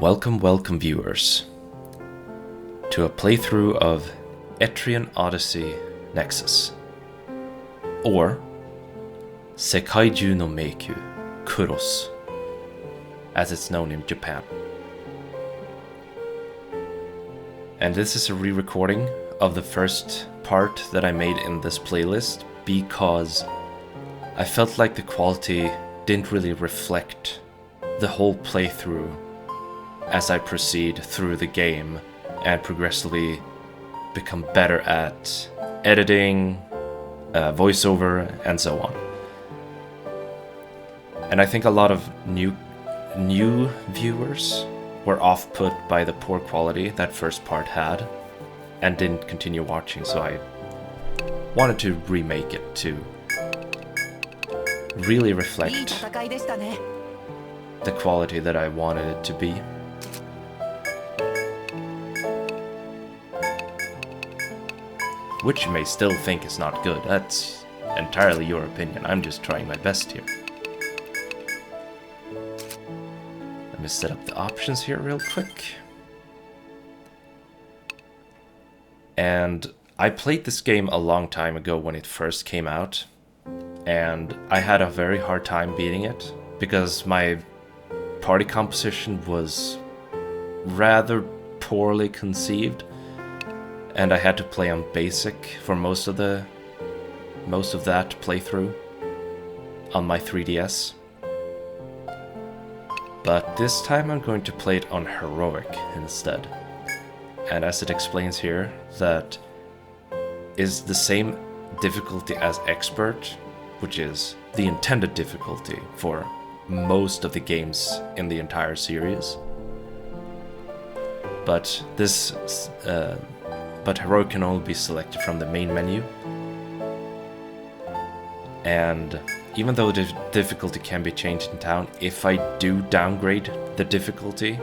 Welcome viewers to a playthrough of Etrian Odyssey Nexus, or Seikaiju no Meikyu Kuros, as it's known in Japan. And this is a re-recording of the first part that I made in this playlist because I felt like the quality didn't really reflect the whole playthrough as I proceed through the game and progressively become better at editing, voiceover, and so on. And I think a lot of new viewers were off-put by the poor quality that first part had and didn't continue watching, so I wanted to remake it to really reflect the quality that I wanted it to be. Which you may still think is not good. That's entirely your opinion. I'm just trying my best here. Let me set up the options here real quick. And I played this game a long time ago when it first came out, and I had a very hard time beating it because my party composition was rather poorly conceived, and I had to play on basic for most of that playthrough on my 3DS. But this time I'm going to play it on heroic instead. And as it explains here, that is the same difficulty as expert, which is the intended difficulty for most of the games in the entire series. But heroic can only be selected from the main menu. And even though the difficulty can be changed in town, if I do downgrade the difficulty,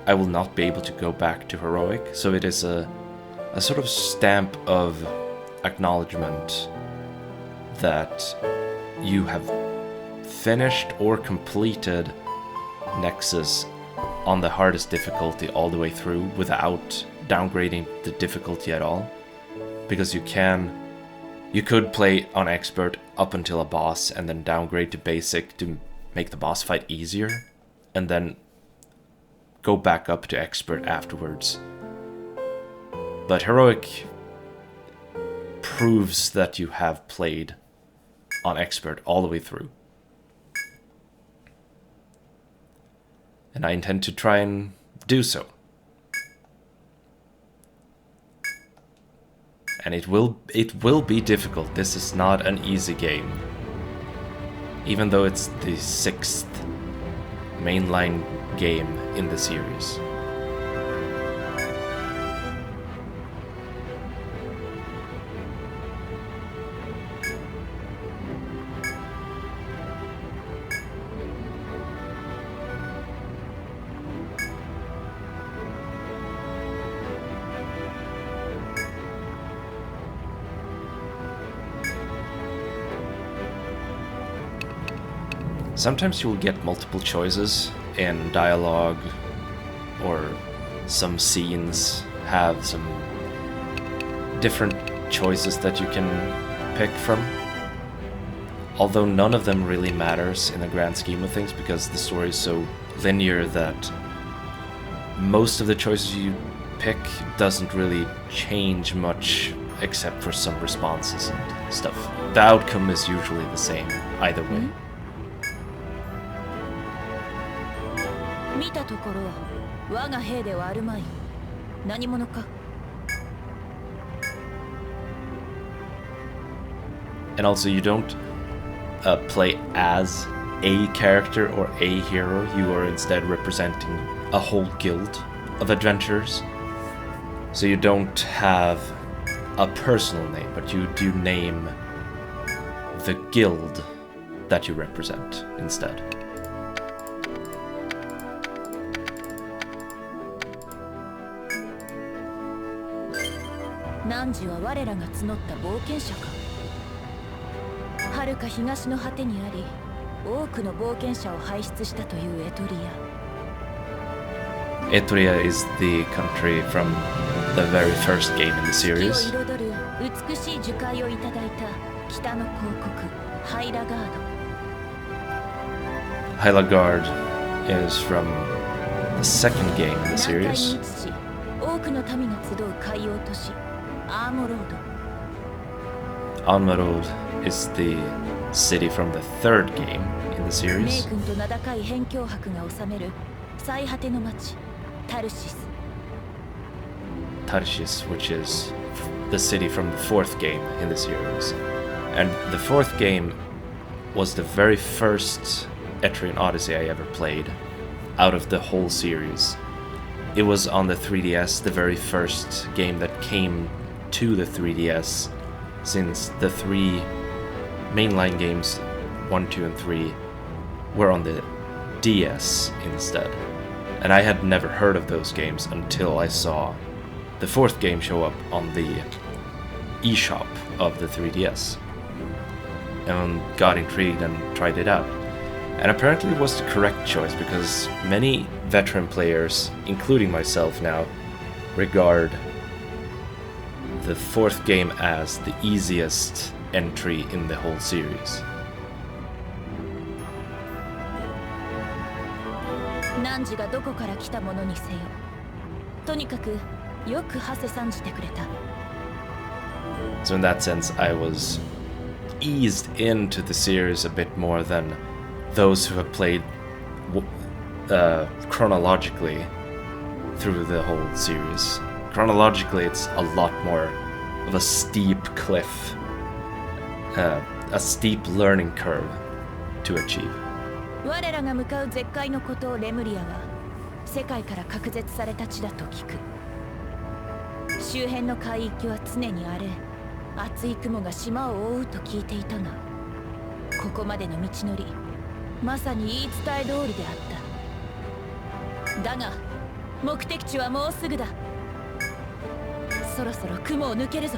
I will not be able to go back to heroic. So it is a sort of stamp of acknowledgement that you have finished or completed Nexus on the hardest difficulty all the way through without downgrading the difficulty at all, because you could play on expert up until a boss and then downgrade to basic to make the boss fight easier, and then go back up to expert afterwards. But heroic proves that you have played on expert all the way through. And I intend to try and do so. And it will be difficult. This is not an easy game. Even though it's the 6th mainline game in the series. Sometimes you will get multiple choices in dialogue, or some scenes have some different choices that you can pick from. Although none of them really matters in the grand scheme of things, because the story is so linear that most of the choices you pick doesn't really change much except for some responses and stuff. The outcome is usually the same either way. And also, you don't play as a character or a hero. You are instead representing a whole guild of adventurers. So you don't have a personal name, but you do name the guild that you represent instead. Nanji は我らが募った冒険者か。遥か東の果てにあり、多くの冒険者を輩出したというエトリア。Etria is the country from the very first game in the 四季を series. 彩る美しい樹海をいただいた北の広告ハイラガード。 Hylagard is from the second game in the 南海 series. に位置し多くの民が集う海洋都市アーモロード。 Anmarod is the city from the third game in the 名 series. 君と名高い辺境伯が治める最果ての町タルシス。 Tarshish, which is the city from the fourth game in the series. And the fourth game was the very first Etrian Odyssey I ever played out of the whole series. It was on the 3DS, the very first game that came to the 3DS, since the three mainline games, 1, 2, and 3, were on the DS instead. And I had never heard of those games until I saw the fourth game show up on the eShop of the 3DS. And got intrigued and tried it out. And apparently it was the correct choice because many veteran players, including myself now, regard the fourth game as the easiest entry in the whole series. 汝がどこから来たものにせよ。とにかくよくはせ参じてくれた。 So in that sense, I was eased into the series a bit more than those who have played chronologically through the whole series. Chronologically, it's a lot more of a steep cliff, a steep learning curve to achieve. 我らが向かう絶海の孤島レムリアは世界から隔絶された地だと聞く。周辺の海域は常に荒れ、厚い雲が島を覆うと聞いていたが、ここまでの道のり、まさに言い伝え通りであった。だが、目的地はもうすぐだ。そろそろ雲を抜けるぞ。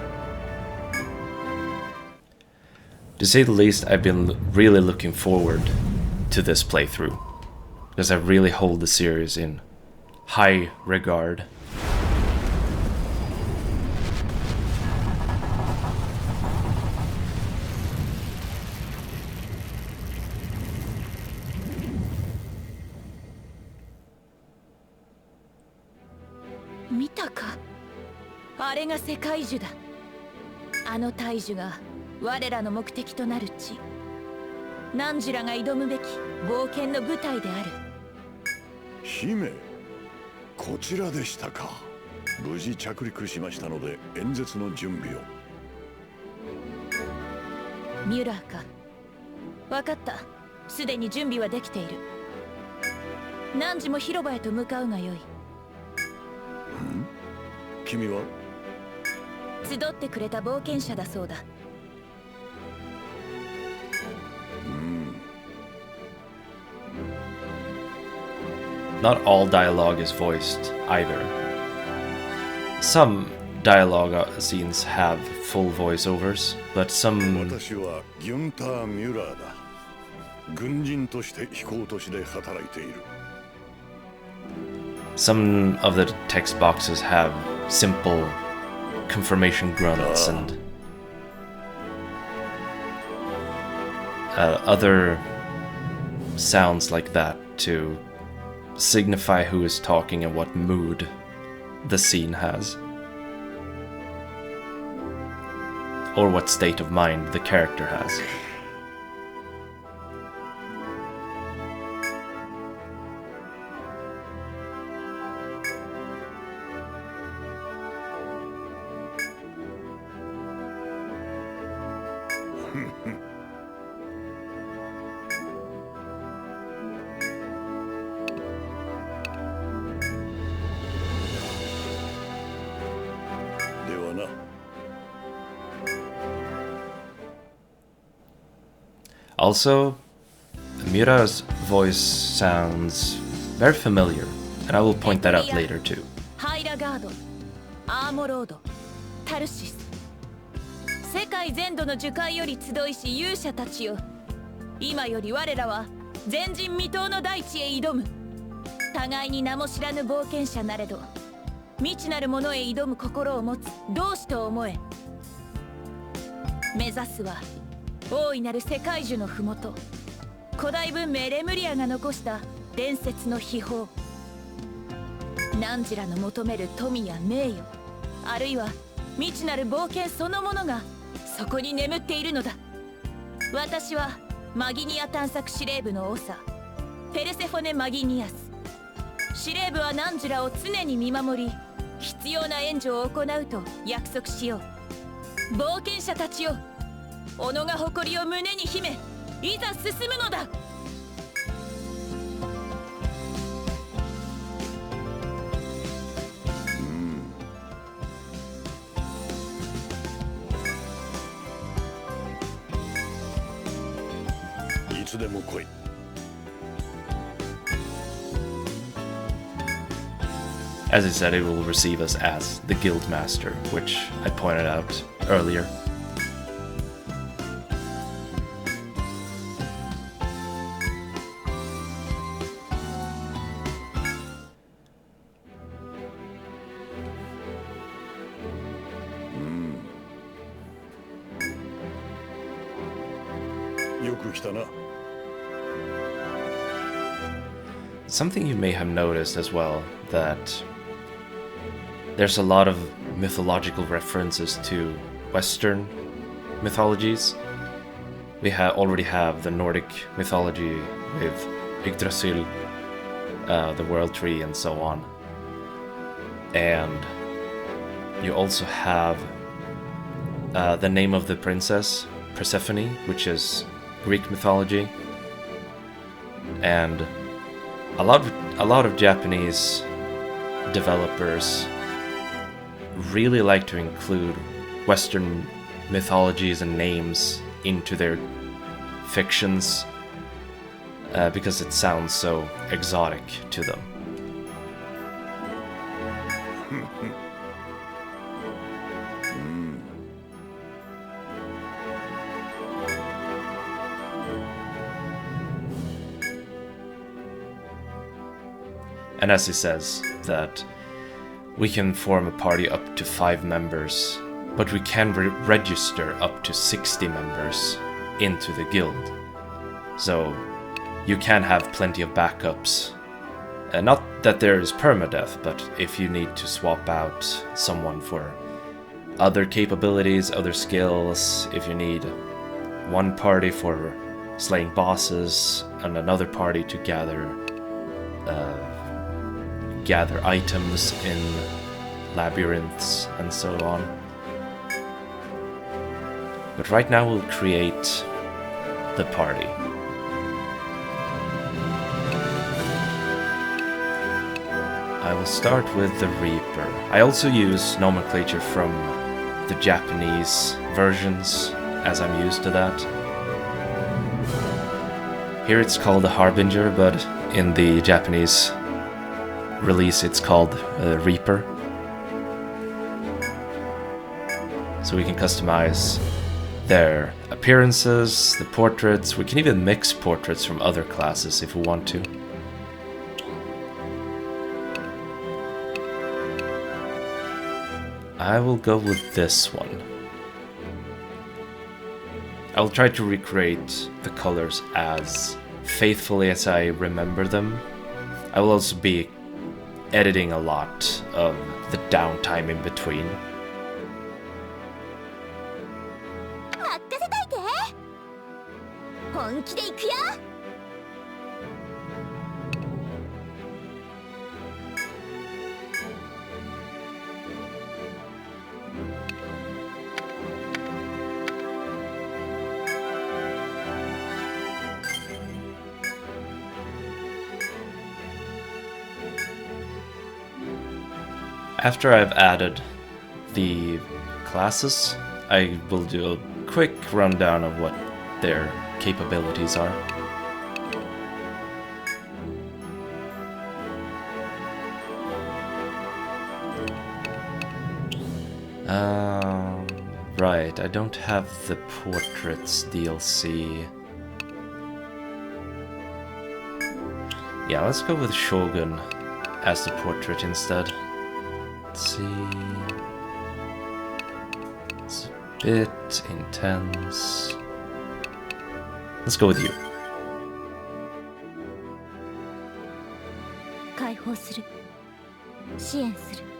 To say the least, I've been really looking forward to this playthrough, because I really hold the series in high regard. Mitaか。あれが世界樹だ。あの大樹が我らの目的となる地。汝らが挑むべき冒険の舞台である。姫、こちらでしたか。無事着陸しましたので演説の準備を。ミュラーか。分かった。すでに準備はできている。汝も広場へと向かうがよい。君は？集ってくれた冒険者だそうだ。Not all dialogue is voiced either. Some dialogue scenes have full voiceovers, but some 私はギュンター・ミュラーだ。軍人として飛行都市で働いている。some of the text boxes have simple confirmation grunts and other sounds like that to signify who is talking and what mood the scene has, or what state of mind the character has. Also, Mira's voice sounds very familiar, and I will point that out later too. ハイラガード、アーモロード、タルシス。世界全土の樹海より集いし勇者たちよ。今より我らは前人未到の大地へ挑む。互いに名も知らぬ冒険者なれど未知なるものへ挑む心を持つ同志と思え。目指すは大いなる世界樹の麓、古代文明レムリアが残した伝説の秘宝。汝らの求める富や名誉、あるいは未知なる冒険そのものがそこに眠っているのだ。私はマギニア探索司令部の長ペルセフォネ・マギニアス。司令部は汝らを常に見守り、必要な援助を行うと約束しよう。冒険者たちよ、己が誇りを胸に秘め、いざ進むのだ。いつでも来い。As I said, it will receive us as the Guild Master, which I pointed out earlier. Something you may have noticed as well, that there's a lot of mythological references to Western mythologies. We already have the Nordic mythology with Yggdrasil, the World Tree, and so on. And you also have the name of the princess, Persephone, which is Greek mythology. And a lot of Japanese developers really like to include Western mythologies and names into their fictions because it sounds so exotic to them. And as he says, that we can form a party up to 5 members, but we can register up to 60 members into the guild. So you can have plenty of backups. Not that there is permadeath, but if you need to swap out someone for other capabilities, other skills, if you need one party for slaying bosses and another party to gather items in labyrinths and so on. But right now we'll create the party. I will start with the Reaper. I also use nomenclature from the Japanese versions, as I'm used to that. Here it's called the Harbinger, but in the Japanese release it's called Reaper. So we can customize their appearances, the portraits. We can even mix portraits from other classes if we want to. I will go with this one. I will try to recreate the colors as faithfully as I remember them. I will also be editing a lot of the downtime in between. After I've added the classes, I will do a quick rundown of what their capabilities are. Right, I don't have the Portraits DLC. Yeah, let's go with Shogun as the portrait instead. Let's see. It's a bit intense. Let's go with you. 解放する。支援する。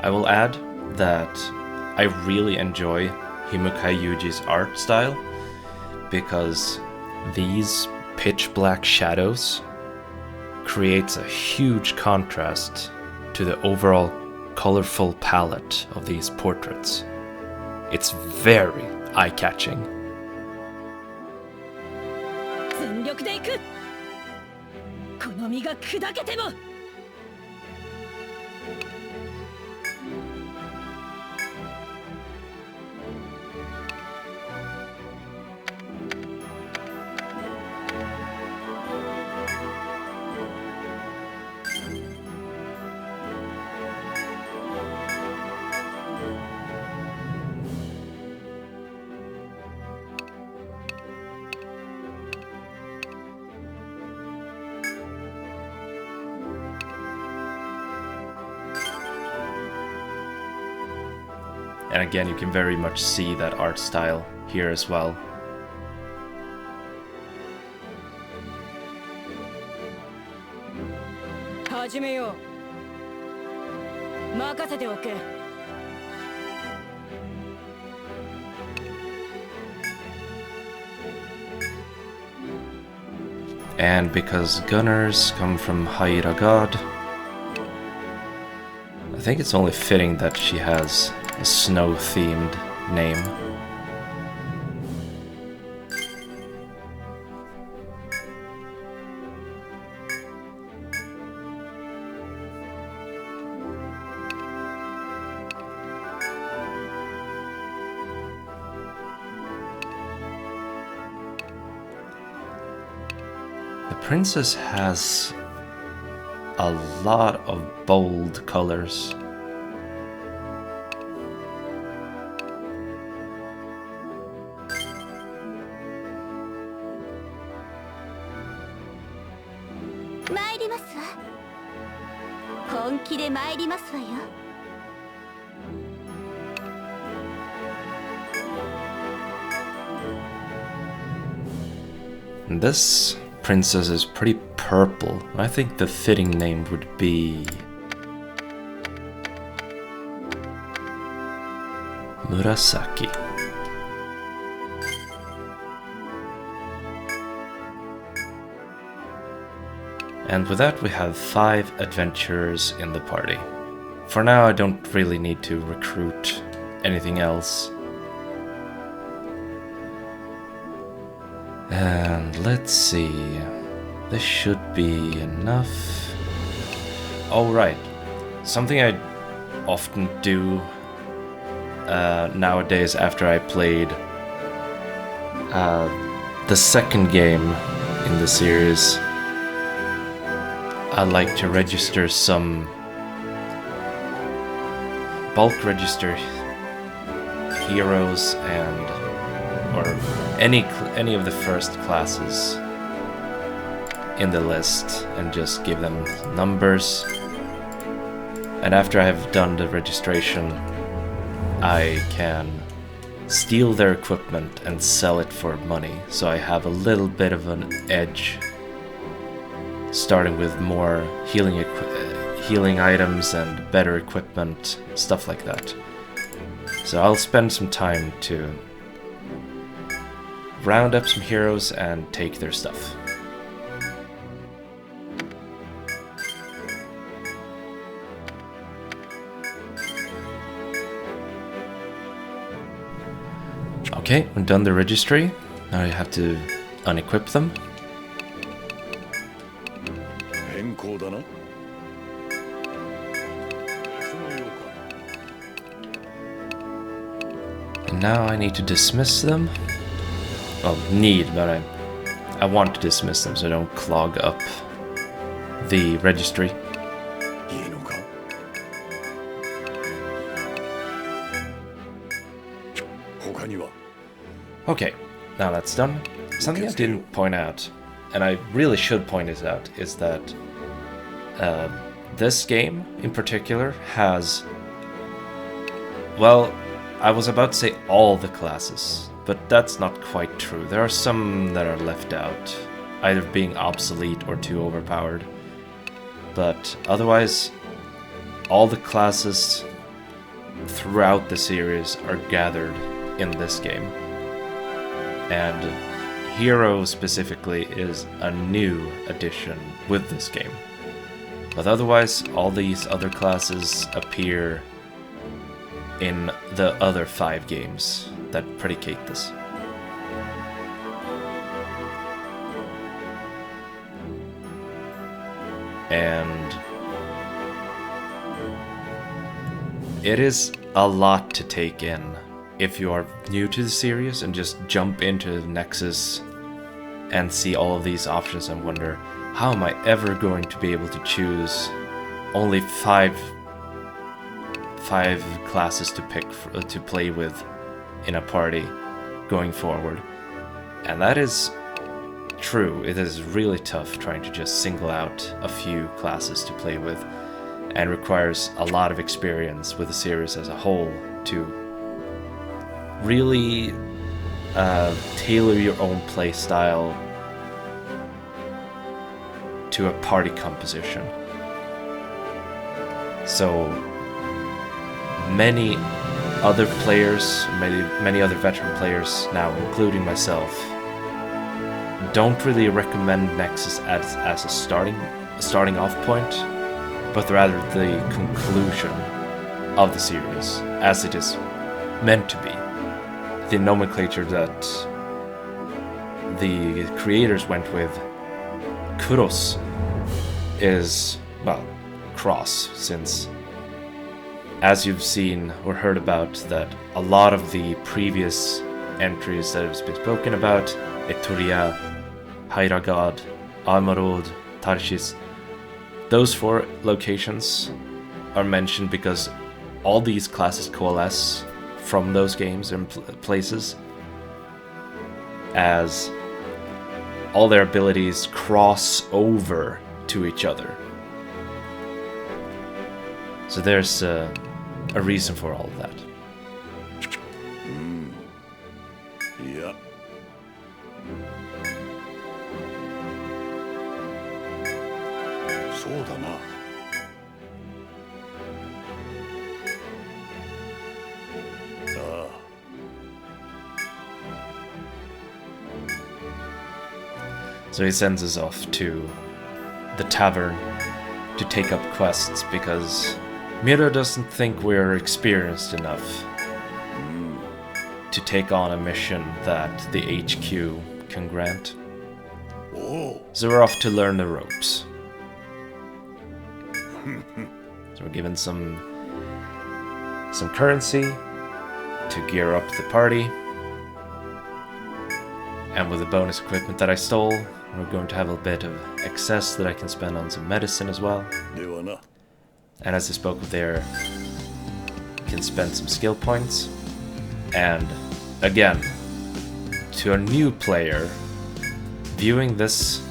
I will add that I really enjoy Himukai Yuji's art style because these pitch black shadows creates a huge contrast to the overall colorful palette of these portraits. It's very eye-catching. 全力で行く。この身が砕けても。And again, you can very much see that art style here as well. 始めよう。任せておけ。And because gunners come from Haira God, I think it's only fitting that she has a snow-themed name. The princess has a lot of bold colors. And this princess is pretty purple. I think the fitting name would be Murasaki. And with that we have 5 adventurers in the party. For now I don't really need to recruit anything else. And let's see, this should be enough. Oh right, something I often do nowadays after I played the second game in the series, I like to register some bulk register heroes and or any of the first classes in the list and just give them numbers. And after I have done the registration, I can steal their equipment and sell it for money, so I have a little bit of an edge, starting with more healing items and better equipment, stuff like that. So I'll spend some time to round up some heroes and take their stuff. Okay, we've done the registry. Now you have to unequip them. 変更だな。別のようか。 And now I need to dismiss them. Well, need, but I want to dismiss them so I don't clog up the registry. いいのか。他には。 Okay, now that's done. Something I didn't point out, and I really should point this out, is that this game in particular has, well, I was about to say all the classes, but that's not quite true. There are some that are left out, either being obsolete or too overpowered. But otherwise, all the classes throughout the series are gathered in this game. And Hero specifically is a new addition with this game. But otherwise, all these other classes appear in the other 5 games that predicate this. And it is a lot to take in if you are new to the series and just jump into Nexus and see all of these options and wonder, how am I ever going to be able to choose only 5 classes to pick to play with in a party going forward? And that is true. It is really tough trying to just single out a few classes to play with, and requires a lot of experience with the series as a whole to really tailor your own play style to a party composition. So many other players, many other veteran players now, including myself, don't really recommend Nexus as a starting off point, but rather the conclusion of the series, as it is meant to be. The nomenclature that the creators went with, Kuros, is, well, cross, since, as you've seen or heard about, that a lot of the previous entries that have been spoken about, Etruria, Hairagad, Almarod, Tarshis, those 4 locations are mentioned because all these classes coalesce from those games and places, as all their abilities cross over to each other. So there's a reason for all of that. Yeah. So da na. So he sends us off to the tavern to take up quests because Mira doesn't think we're experienced enough to take on a mission that the HQ can grant. Oh. So we're off to learn the ropes. So we're given some currency to gear up the party. And with the bonus equipment that I stole, we're going to have a bit of excess that I can spend on some medicine as well. And as I spoke with there, can spend some skill points. And again, to a new player, viewing this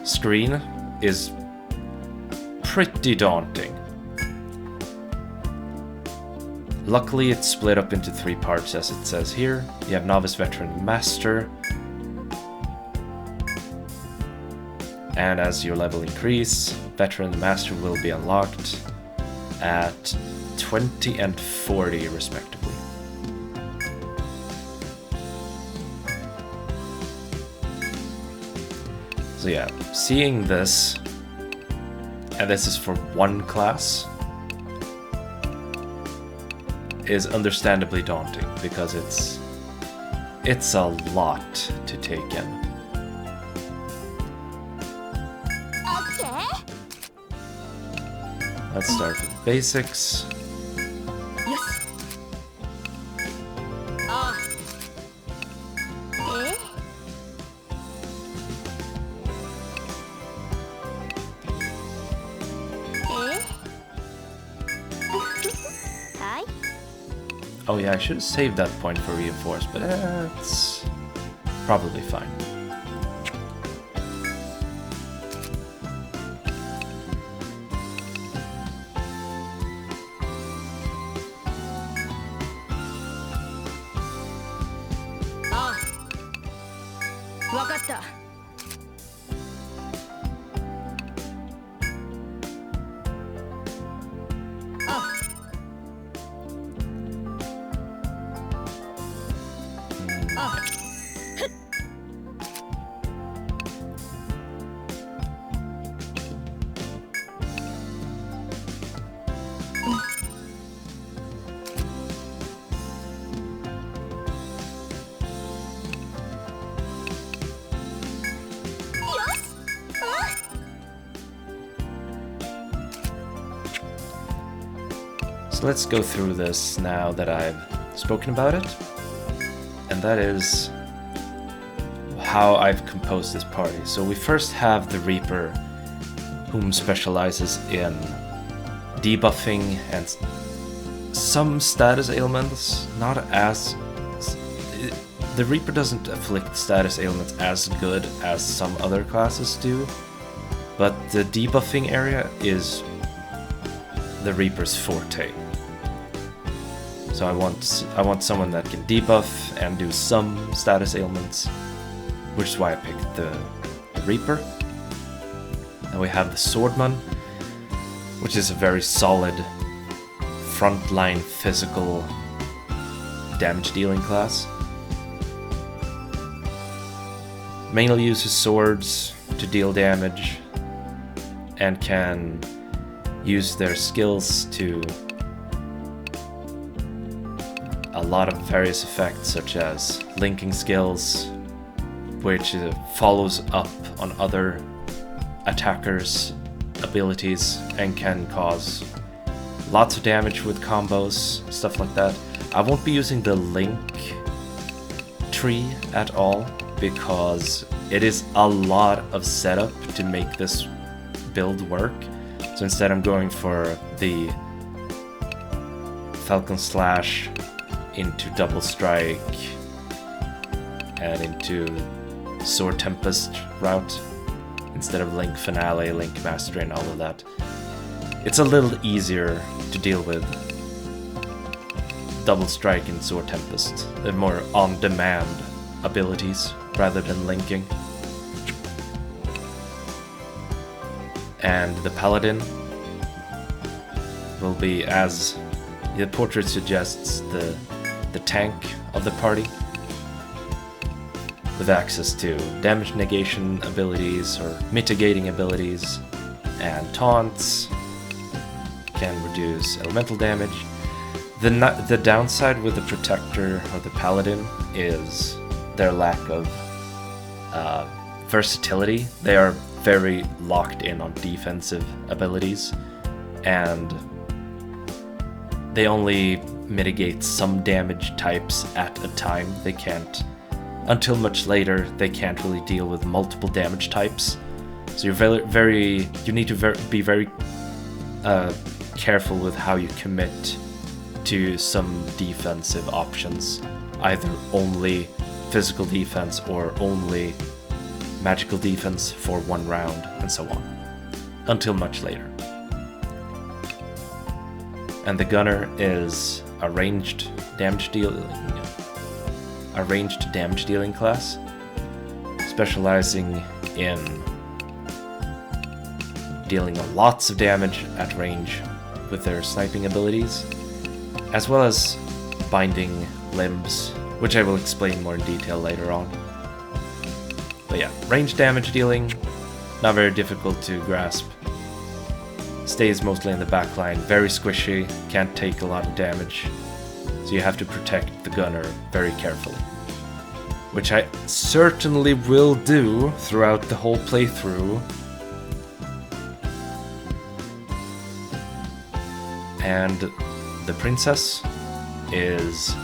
screen is pretty daunting. Luckily, it's split up into 3 parts, as it says here. You have Novice, Veteran, Master. And as your level increase, Veteran and Master will be unlocked at 20 and 40 respectively. So yeah, seeing this, and this is for 1 class, is understandably daunting because it's it's a lot to take in. Okay. Let's start with basics. Yes. Ah. Eh? Eh? Hi. Oh yeah, I should have saved that point for reinforce, but it's probably fine. Ah. わかった。あ。あ。So let's go through this now that I've spoken about it. And that is how I've composed this party. So we first have the Reaper, whom specializes in debuffing and some status ailments, not as... The Reaper doesn't afflict status ailments as good as some other classes do, but the debuffing area is the Reaper's forte. So I want someone that can debuff and do some status ailments, which is why I picked the Reaper. And we have the Swordman, which is a very solid frontline physical damage dealing class. Mainly uses swords to deal damage and can use their skills to a lot of various effects, such as linking skills, which follows up on other attackers' abilities and can cause lots of damage with combos, stuff like that. I won't be using the link tree at all because it is a lot of setup to make this build work. So instead I'm going for the Falcon Slash into Double Strike and into Sword Tempest route instead of Link Finale, Link Mastery and all of that. It's a little easier to deal with Double Strike and Sword Tempest. They're more on-demand abilities rather than linking. And the Paladin will be, as the portrait suggests, the tank of the party, with access to damage negation abilities or mitigating abilities, and taunts, can reduce elemental damage. The downside with the Protector or the Paladin is their lack of versatility. They are very locked in on defensive abilities, and they only mitigate some damage types at a time. They can't, until much later, they can't really deal with multiple damage types. So you need to be very careful with how you commit to some defensive options, either only physical defense or only magical defense for one round, and so on, until much later. And the Gunner is a ranged damage dealing class, specializing in dealing lots of damage at range with their sniping abilities, as well as binding limbs, which I will explain more in detail later on. But yeah, ranged damage dealing, not very difficult to grasp. Stays mostly in the backline, very squishy, can't take a lot of damage, so you have to protect the Gunner very carefully. which I certainly will do throughout the whole playthrough. And the princess is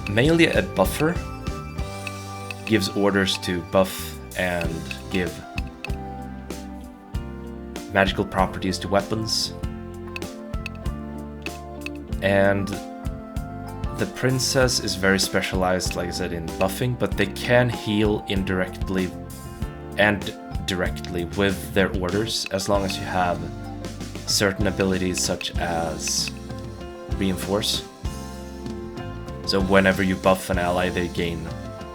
mainly a buffer, gives orders to buff and give magical properties to weapons. And the princess is very specialized, like I said, in buffing, but they can heal indirectly and directly with their orders as long as you have certain abilities such as reinforce. So whenever you buff an ally, they gain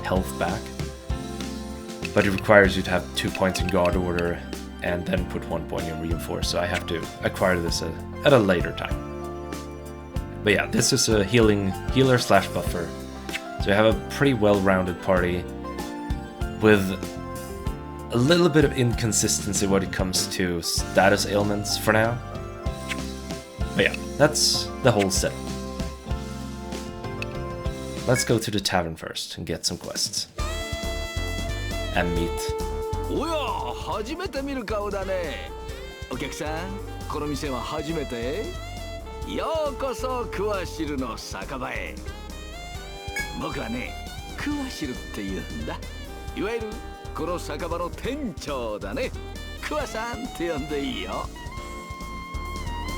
health back. But it requires you to have 2 points in guard order and then put 1 point in reinforce, so I have to acquire this at a later time. But yeah, this is a healer slash buffer. So you have a pretty well-rounded party with a little bit of inconsistency when it comes to status ailments for now. But yeah, that's the whole set. Let's go to the tavern first and get some quests. And meet. おや、初めて見る顔だね。お客さん、この店は初めて？ようこそクワシルの酒場へ。僕はね、クワシルって言うんだ。いわゆるこの酒場の店長だね。クワさんって呼んでいいよ。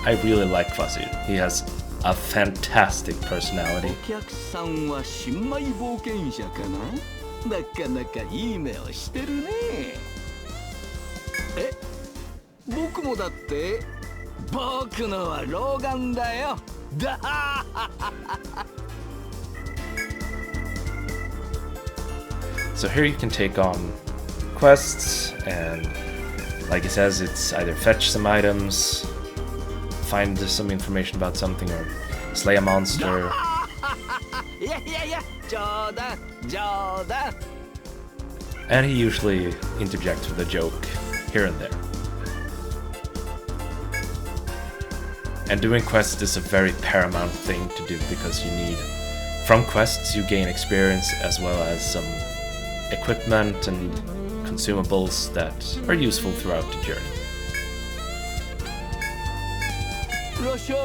I really like Kvasir. He has a fantastic personality. お客さんは新米冒険者かな？なかなかいい目をしてるね。え、僕もだって？僕のは老眼だよ。だSo here you can take on quests, and like it says, it's either fetch some items, find some information about something, or slay a monster. いやいやいや、冗談冗談。 And he usually interjects with a joke here and there. And doing quests is a very paramount thing to do because you need, from quests you gain experience as well as some equipment and consumables that are useful throughout the journey. いらっしゃい。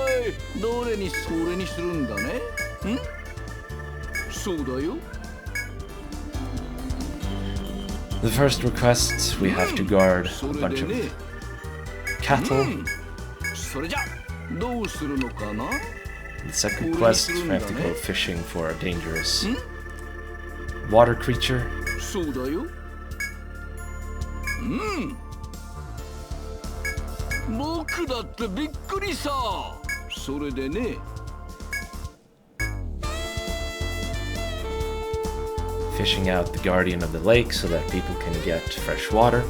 どれにそれにするんだね。ん？そうだよ。 The first request, we have to guard a bunch of cattle. それじゃどうするのかな？ The second quest, we have to go fishing for a dangerous water creature. そうだよ。僕だってびっくりさ。それでね。 Fishing out the guardian of the lake so that people can get fresh water.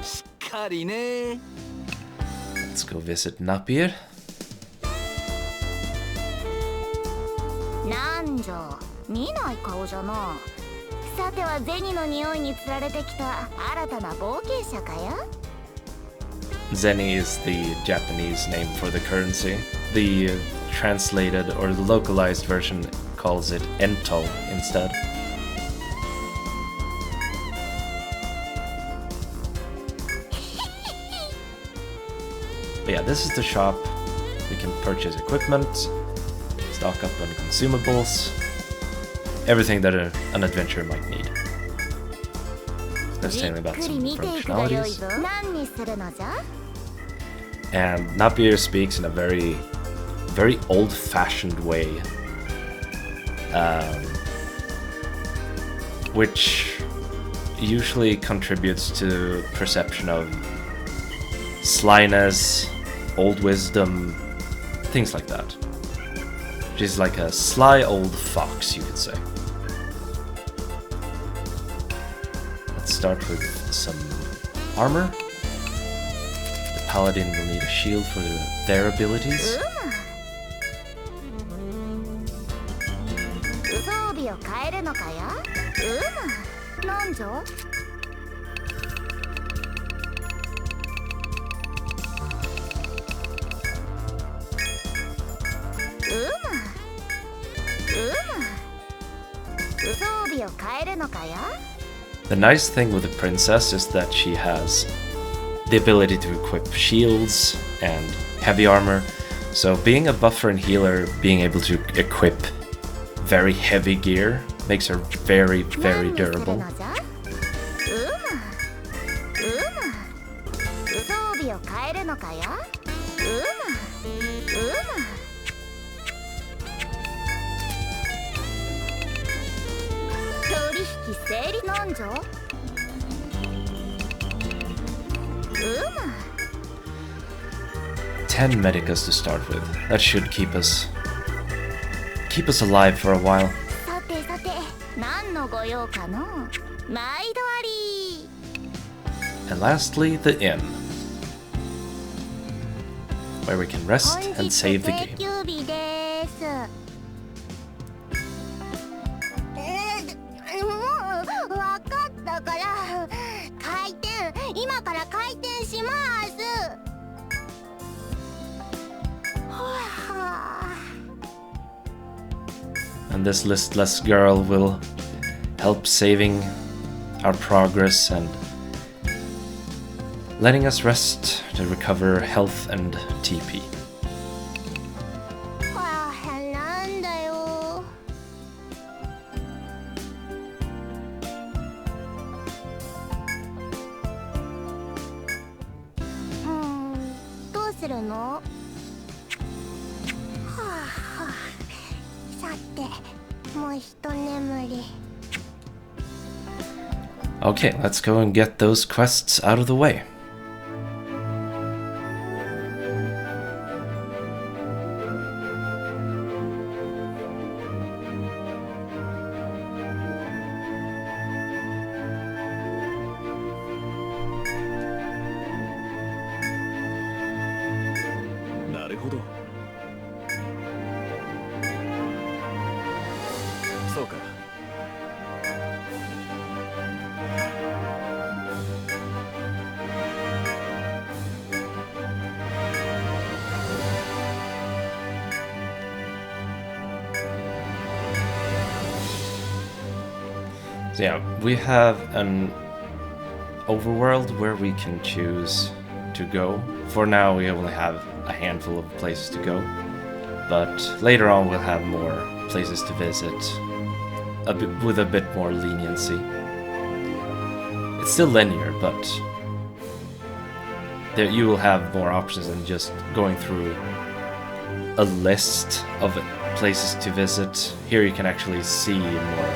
しっかりね。 Let's go visit Napier. なんじゃ、見ない顔じゃな。さては銭の匂いにつられてきた新たな冒険者かや？ Zenny is the Japanese name for the currency. The translated or the localized version calls it Entol instead. But yeah, this is the shop. We can purchase equipment, stock up on consumables, everything that an adventurer might need. Let's tell me about some functionalities. And Napier speaks in a very, very old-fashioned way, which usually contributes to perception of slyness, old wisdom, things like that. She's like a sly old fox, you could say. Let's start with some armor. Paladin will need a shield for their abilities. のかや? The nice thing with the princess is that she has the ability to equip shields and heavy armor. So being a buffer and healer, being able to equip very heavy gear makes her very, very durable. 装備を変えるのかや? 取引整理なんじゃ? 10 medicas to start with. That should keep us alive for a while. さてさて、何のご用かの? 毎度あり. And lastly, the inn, where we can rest and save the game. 本日定休日です。もうわかったから、今から開店します。And this listless girl will help saving our progress and letting us rest to recover health and TP. なんだよ。どうするの? さて、もう一眠り。 Okay, let's go and get those quests out of the way. So yeah, we have an overworld where we can choose to go. For now, we only have a handful of places to go, but later on we'll have more places to visit, with a bit more leniency. It's still linear, but there you will have more options than just going through a list of places to visit. Here you can actually see more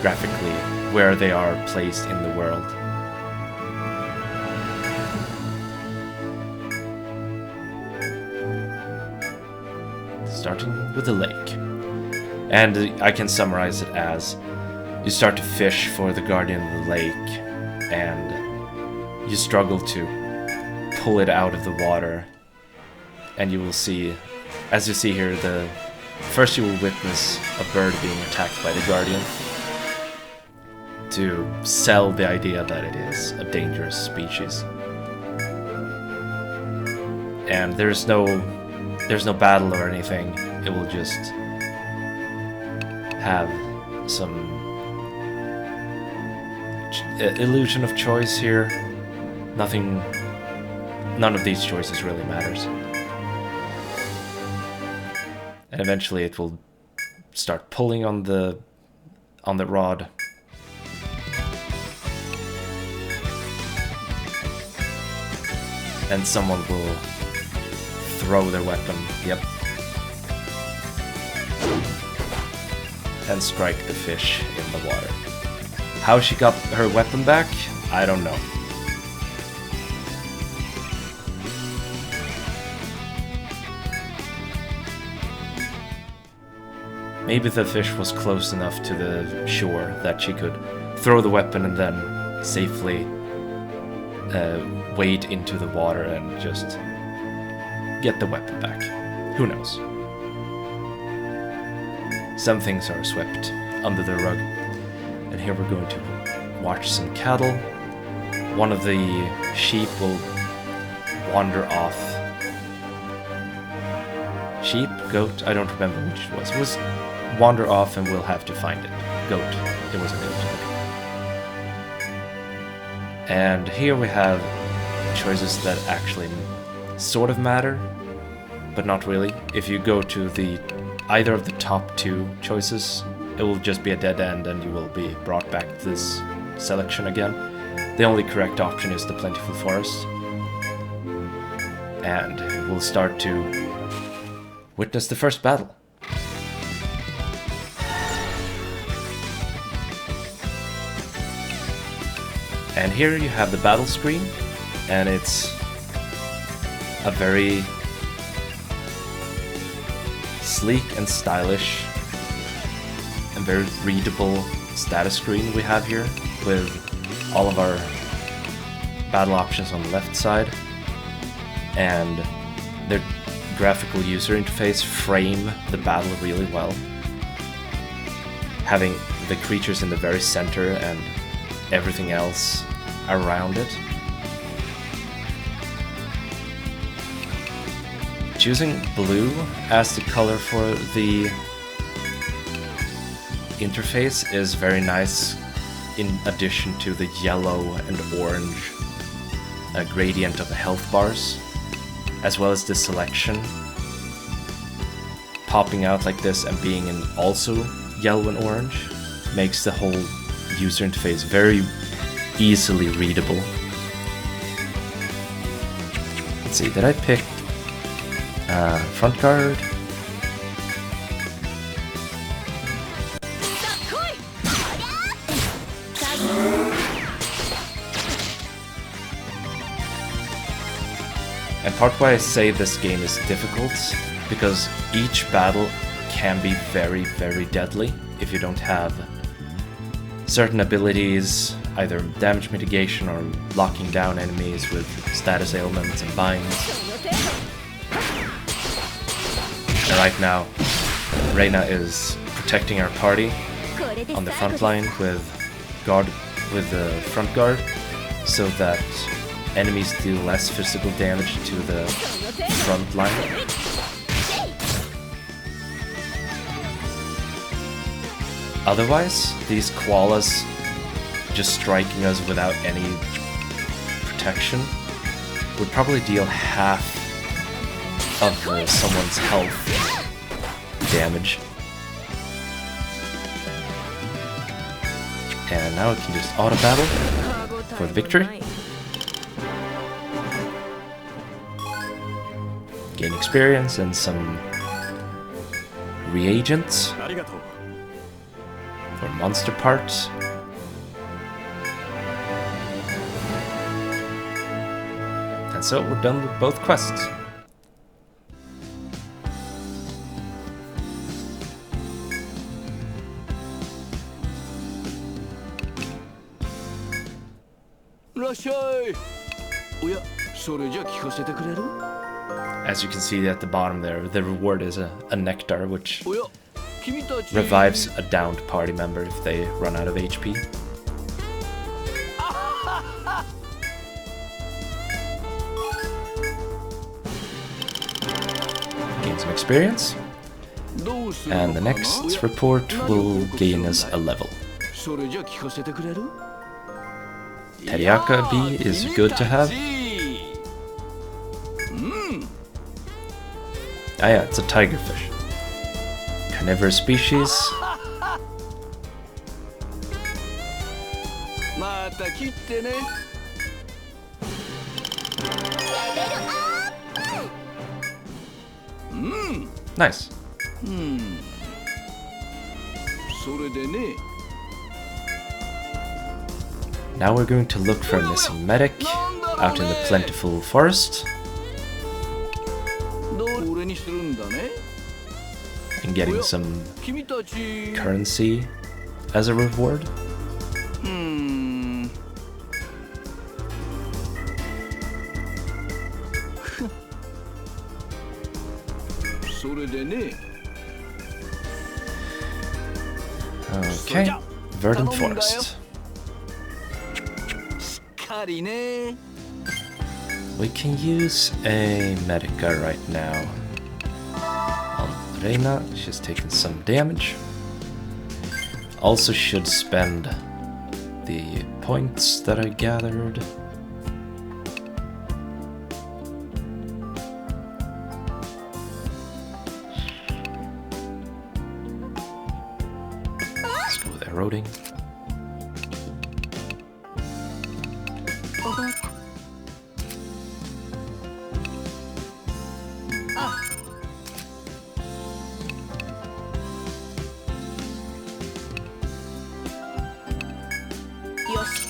graphically where they are placed in the world. Starting with the lake. And I can summarize it as you start to fish for the guardian of the lake and you struggle to pull it out of the water, and you will see, as you see here, first you will witness a bird being attacked by the guardian to sell the idea that it is a dangerous species. And there's no battle or anything. It will just have some illusion of choice here. None of these choices really matters. And eventually it will start pulling on the rod. And someone will throw their weapon, yep. And strike the fish in the water. How she got her weapon back, I don't know. Maybe the fish was close enough to the shore that she could throw the weapon and then safely wade into the water and just get the weapon back. Who knows? Some things are swept under the rug. And here we're going to watch some cattle. One of the sheep will wander off. Sheep? Goat? I don't remember which it was. It was wander off and we'll have to find it. Goat. It was a goat. And here we have choices that actually sort of matter, but not really. If you go to either of the top 2 choices, it will just be a dead end and you will be brought back to this selection again. The only correct option is the Plentiful Forest. And we'll start to witness the first battle. And here you have the battle screen, and it's a very sleek and stylish and very readable status screen we have here, with all of our battle options on the left side, and the graphical user interface frame the battle really well, having the creatures in the very center and everything else around it. Choosing blue as the color for the interface is very nice, in addition to the yellow and orange gradient of the health bars, as well as the selection popping out like this and being in also yellow and orange makes the whole user interface very easily readable. Let's see, did I pick front guard? And part why I say this game is difficult, because each battle can be very, very deadly if you don't have certain abilities, either damage mitigation or locking down enemies with status ailments and binds. And right now, Reina is protecting our party on the front line with the front guard, so that enemies deal less physical damage to the front line. Otherwise, these koalas just striking us without any protection would probably deal half of someone's health damage. And now we can just auto battle for the victory. Gain experience and some reagents for monster parts. And so we're done with both quests. As you can see at the bottom there, the reward is a nectar, which revives a downed party member if they run out of HP. Gain some experience. And the next report will gain us a level. Teriyaka bee is good to have. Ah yeah, it's a tigerfish. Carnivorous species. Nice. Now we're going to look for a missing medic out in the plentiful forest. And getting some currency as a reward. Okay, verdant forest. We can use a medica right now. Reina, she's taking some damage. Also should spend the points that I gathered. Let's go with eroding. 覚えた。よし。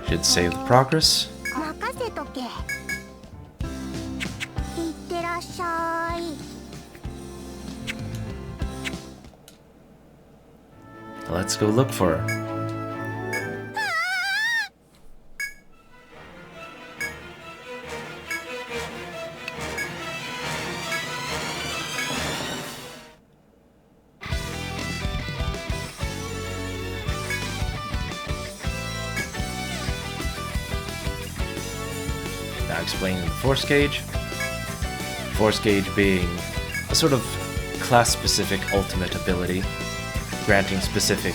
Should save the progress. 任せとけ。いってらっしゃい。 Let's go look for her. Now explaining the force gauge. Force gauge being a sort of class-specific ultimate ability, granting specific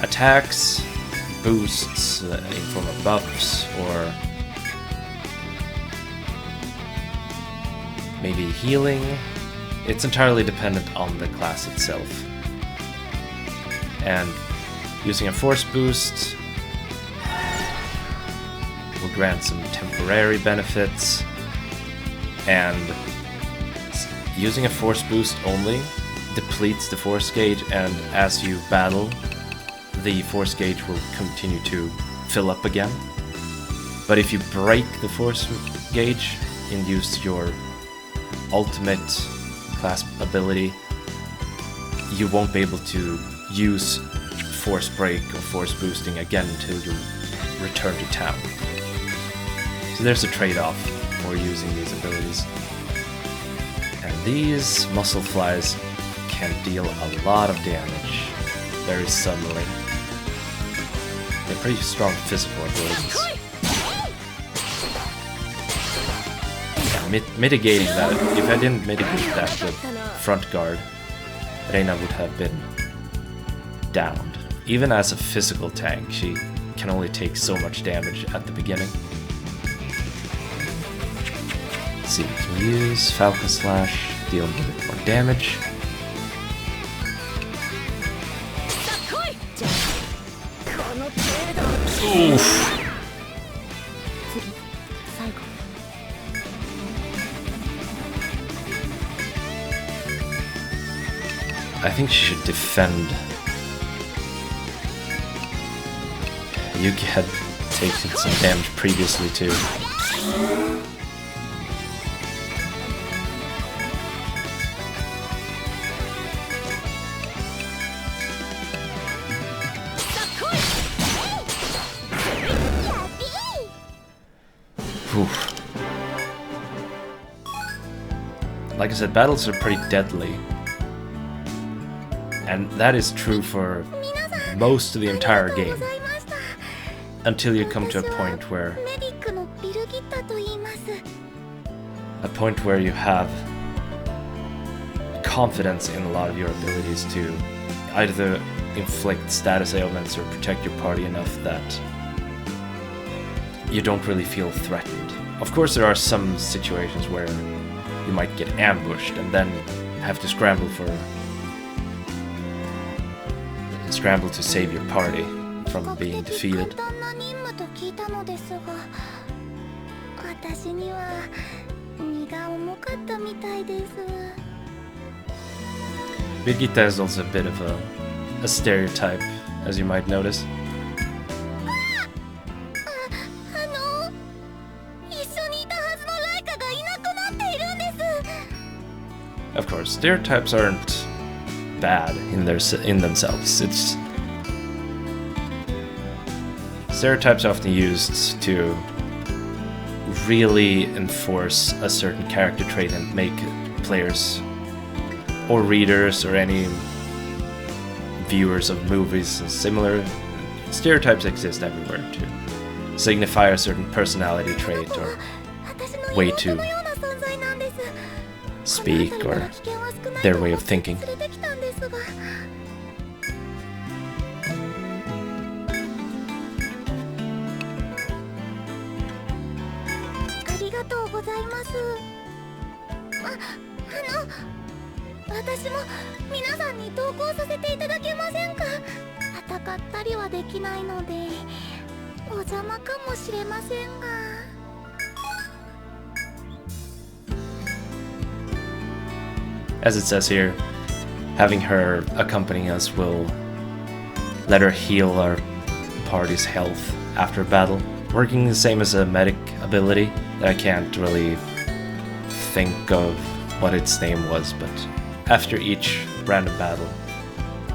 attacks, boosts in form of buffs, or maybe healing. It's entirely dependent on the class itself. And using a force boost will grant some temporary benefits, and using a force boost only depletes the force gauge, and as you battle, the force gauge will continue to fill up again. But if you break the force gauge and use your ultimate class ability, you won't be able to use force break or force boosting again until you return to town. So there's a trade-off for using these abilities. And these muscle flies can deal a lot of damage very suddenly. They're pretty strong physical abilities. Yeah, mitigating that, if I didn't mitigate that with front guard, Reina would have been downed. Even as a physical tank, she can only take so much damage at the beginning. Let's see, we can use Falcon Slash, deal a bit more damage. Oof! I think she should defend. Yuki had taken some damage previously too. Oof. Like I said, battles are pretty deadly. And that is true for most of the entire game. Until you come to a point where you have confidence in a lot of your abilities to either inflict status ailments or protect your party enough that you don't really feel threatened. Of course, there are some situations where you might get ambushed and then have to scramble to save your party from being defeated. Birgitta is also a bit of a stereotype, as you might notice. Of course, stereotypes aren't bad in themselves. Stereotypes are often used to really enforce a certain character trait and make players or readers or any viewers of movies and similar stereotypes exist everywhere to signify a certain personality trait or way to speak or their way of thinking. ありがとうございます。私も皆さんに同行させていただけませんか？戦ったりはできないのでお邪魔かもしれませんが。As it says here, having her accompanying us will let her heal our party's health after battle, working the same as a medic ability that I can't really think of what its name was, but after each random battle,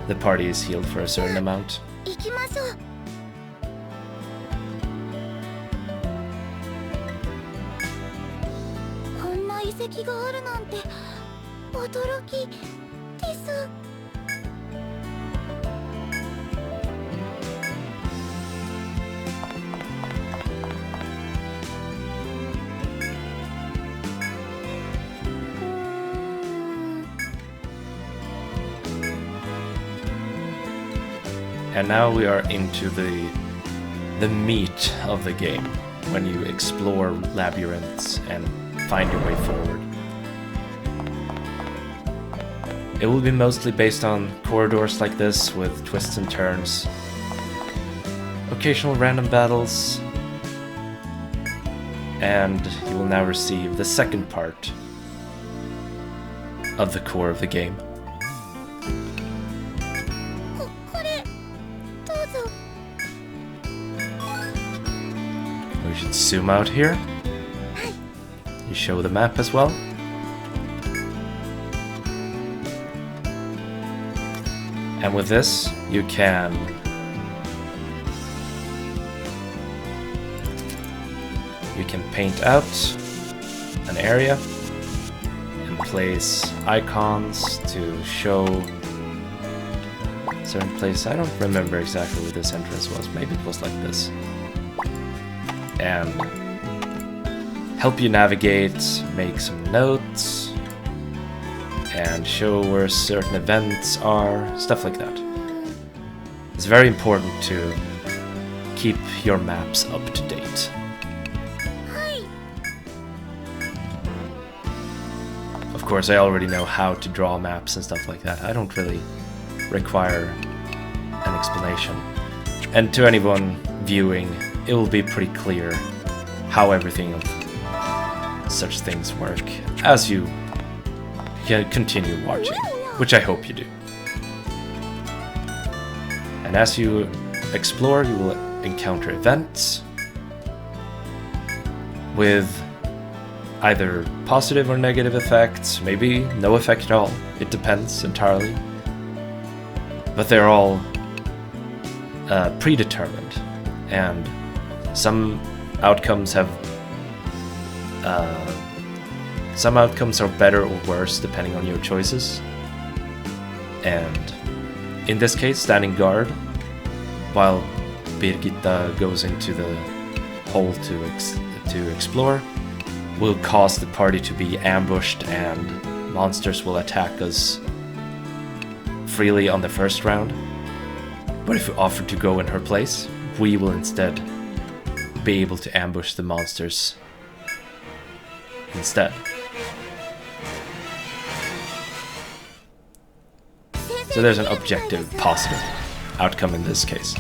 the party is healed for a certain amount. 行きましょう。こんな遺跡があるなんて驚きです。And now we are into the meat of the game, when you explore labyrinths and find your way forward. It will be mostly based on corridors like this with twists and turns, occasional random battles, and you will now receive the second part of the core of the game. これどうぞ。 We should zoom out here. You show the map as well. And with this, you can paint out an area and place icons to show certain place. I don't remember exactly where this entrance was. Maybe it was like this. And help you navigate, make some notes, and show where certain events are, stuff like that. It's very important to keep your maps up to date. Of course, I already know how to draw maps and stuff like that. I don't really require an explanation. And to anyone viewing, it will be pretty clear how everything of such things work as you can continue watching, which I hope you do. And as you explore, you will encounter events with either positive or negative effects, maybe no effect at all. It depends entirely. But they're all predetermined, and some outcomes have some outcomes are better or worse depending on your choices. And in this case, standing guard while Birgitta goes into the hole to explore will cause the party to be ambushed, and monsters will attack us freely on the first round. But if we offer to go in her place, we will instead be able to ambush the monsters instead. So there's an objective positive outcome in this case.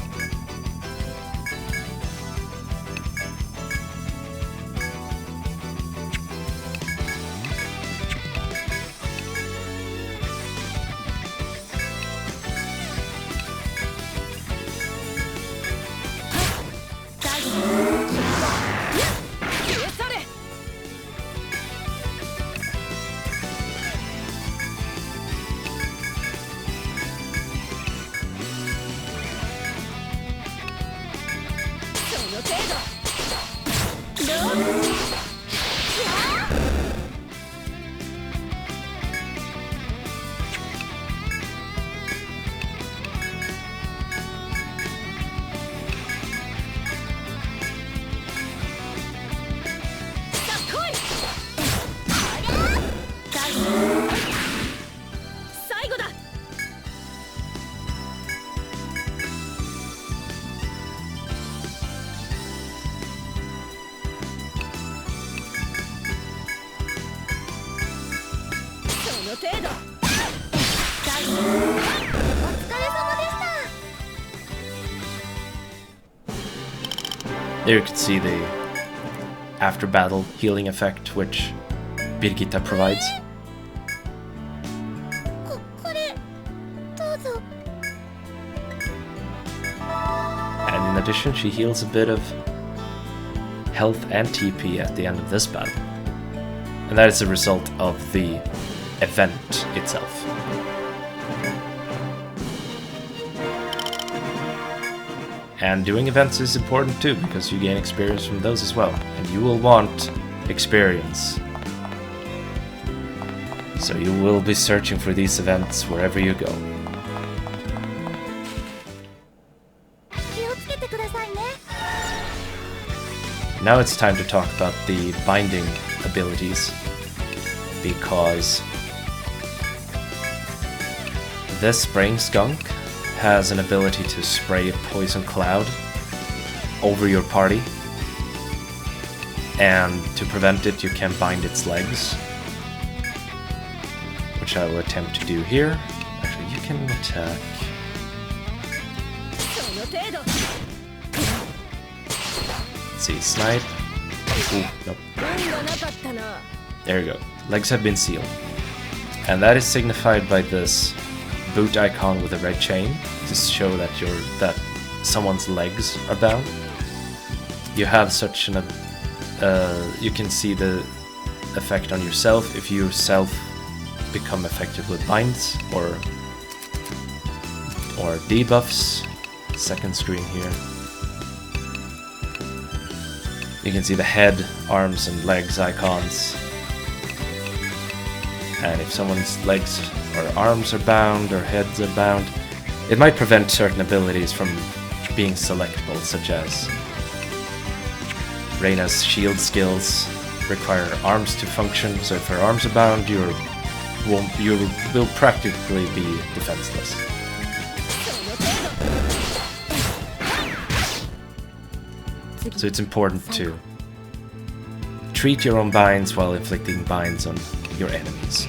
There you can see the after battle healing effect which Birgitta provides. これどうぞ。 And in addition, she heals a bit of health and TP at the end of this battle. And that is a result of the event itself. And doing events is important too, because you gain experience from those as well. And you will want experience. So you will be searching for these events wherever you go. 気をつけてくださいね。 Now it's time to talk about the binding abilities, because this spraying skunk has an ability to spray a poison cloud over your party, and to prevent it you can bind its legs, which I will attempt to do here. Actually, you can attack. Let's see, snipe. Ooh, nope. There you go. Legs have been sealed. And that is signified by this boot icon with a red chain to show that someone's legs are bound. You have such an you can see the effect on yourself if you yourself become affected with binds or debuffs. Second screen here. You can see the head, arms and legs icons. And if someone's legs or arms are bound or heads are bound, it might prevent certain abilities from being selectable, such as Reyna's shield skills require arms to function, so if her arms are bound, you will practically be defenseless. So it's important to treat your own binds while inflicting binds on your enemies.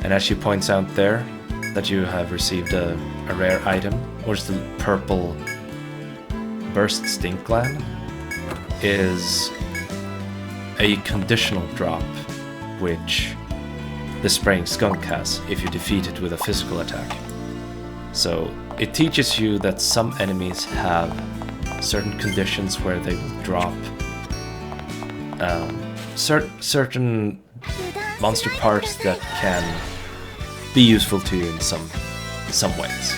And as she points out there, that you have received a rare item, which is the purple burst stink gland, is a conditional drop, which the spraying skunk has if you defeat it with a physical attack. So it teaches you that some enemies have certain conditions where they will drop certain monster parts that can be useful to you in some ways.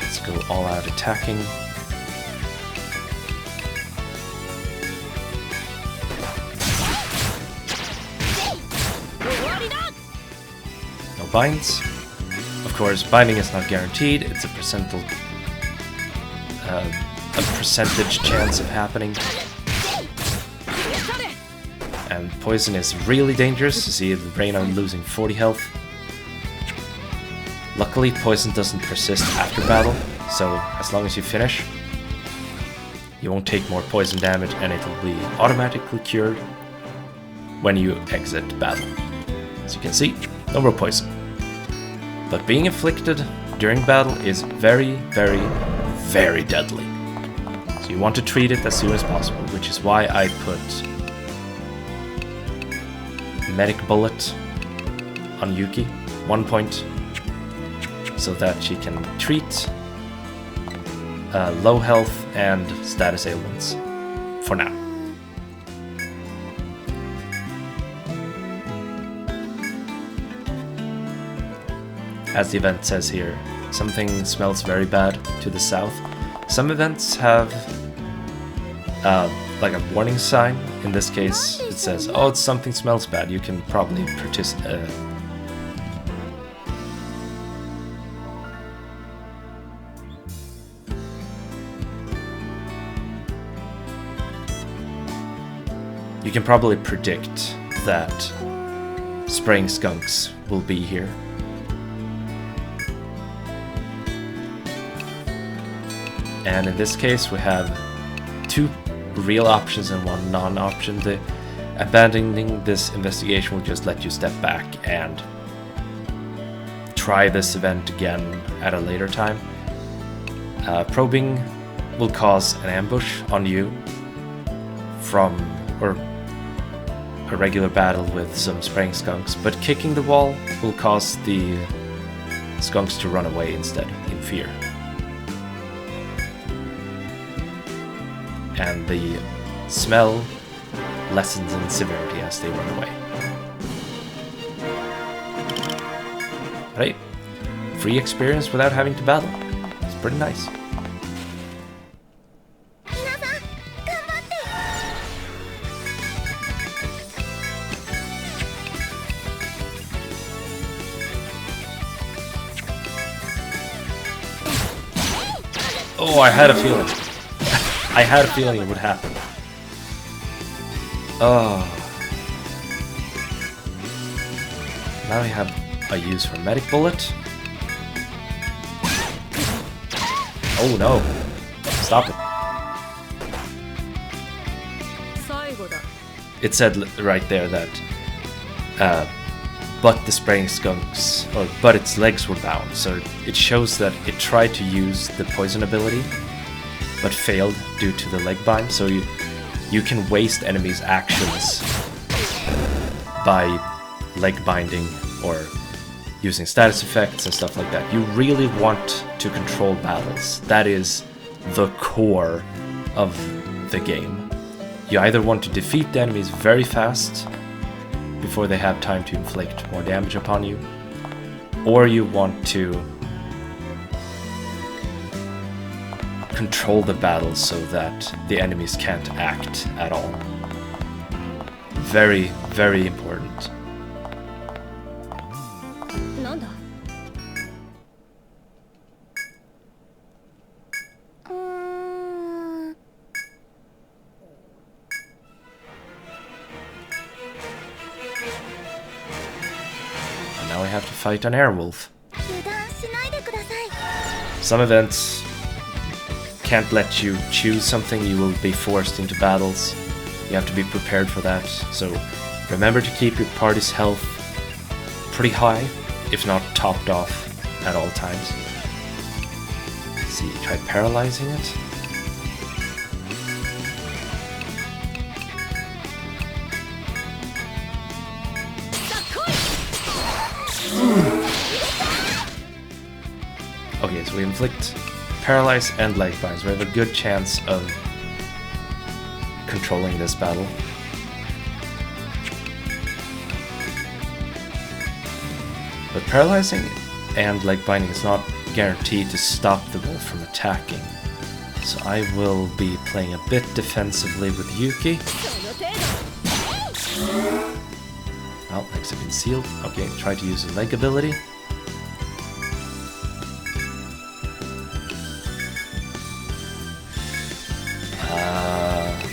Let's go all out attacking. No binds. Of course, binding is not guaranteed. It's a percentage chance of happening. And poison is really dangerous. You see Reyna losing 40 health. Luckily, poison doesn't persist after battle, so as long as you finish, you won't take more poison damage and it'll be automatically cured when you exit battle. As you can see, no more poison. But being inflicted during battle is very, very, very deadly. So you want to treat it as soon as possible, which is why I put medic bullet on Yuki, 1 point, so that she can treat low health and status ailments for now. As the event says here, something smells very bad to the south. Some events have like a warning sign. In this case, it says, oh, it's something smells bad. You can probably participate. You can probably predict that spraying skunks will be here. And in this case, we have 2 real options and 1 non-option. The abandoning this investigation will just let you step back and try this event again at a later time. Probing will cause an ambush on you from a regular battle with some spraying skunks, but kicking the wall will cause the skunks to run away instead, in fear. And the smell lessens in severity as they run away. Right? Free experience without having to battle. It's pretty nice. Oh, I had a feeling. I had a feeling it would happen. Oh. Now we have a use for medic bullet. Oh no. Stop it. It said right there that but the spraying skunks, but its legs were bound, so it shows that it tried to use the poison ability, but failed due to the leg bind. So you can waste enemies' actions by leg binding or using status effects and stuff like that. You really want to control battles. That is the core of the game. You either want to defeat the enemies very fast before they have time to inflict more damage upon you, or you want to control the battle so that the enemies can't act at all. Very, very important. Now we have to fight an airwolf. Some events can't let you choose something, you will be forced into battles. You have to be prepared for that, so remember to keep your party's health pretty high, if not topped off at all times. Let's see, try paralyzing it. Okay, so we inflict paralyze and leg binds. We have a good chance of controlling this battle. But paralyzing and leg binding is not guaranteed to stop the wolf from attacking. So I will be playing a bit defensively with Yuki. Well, legs have been sealed. Okay, try to use a leg ability.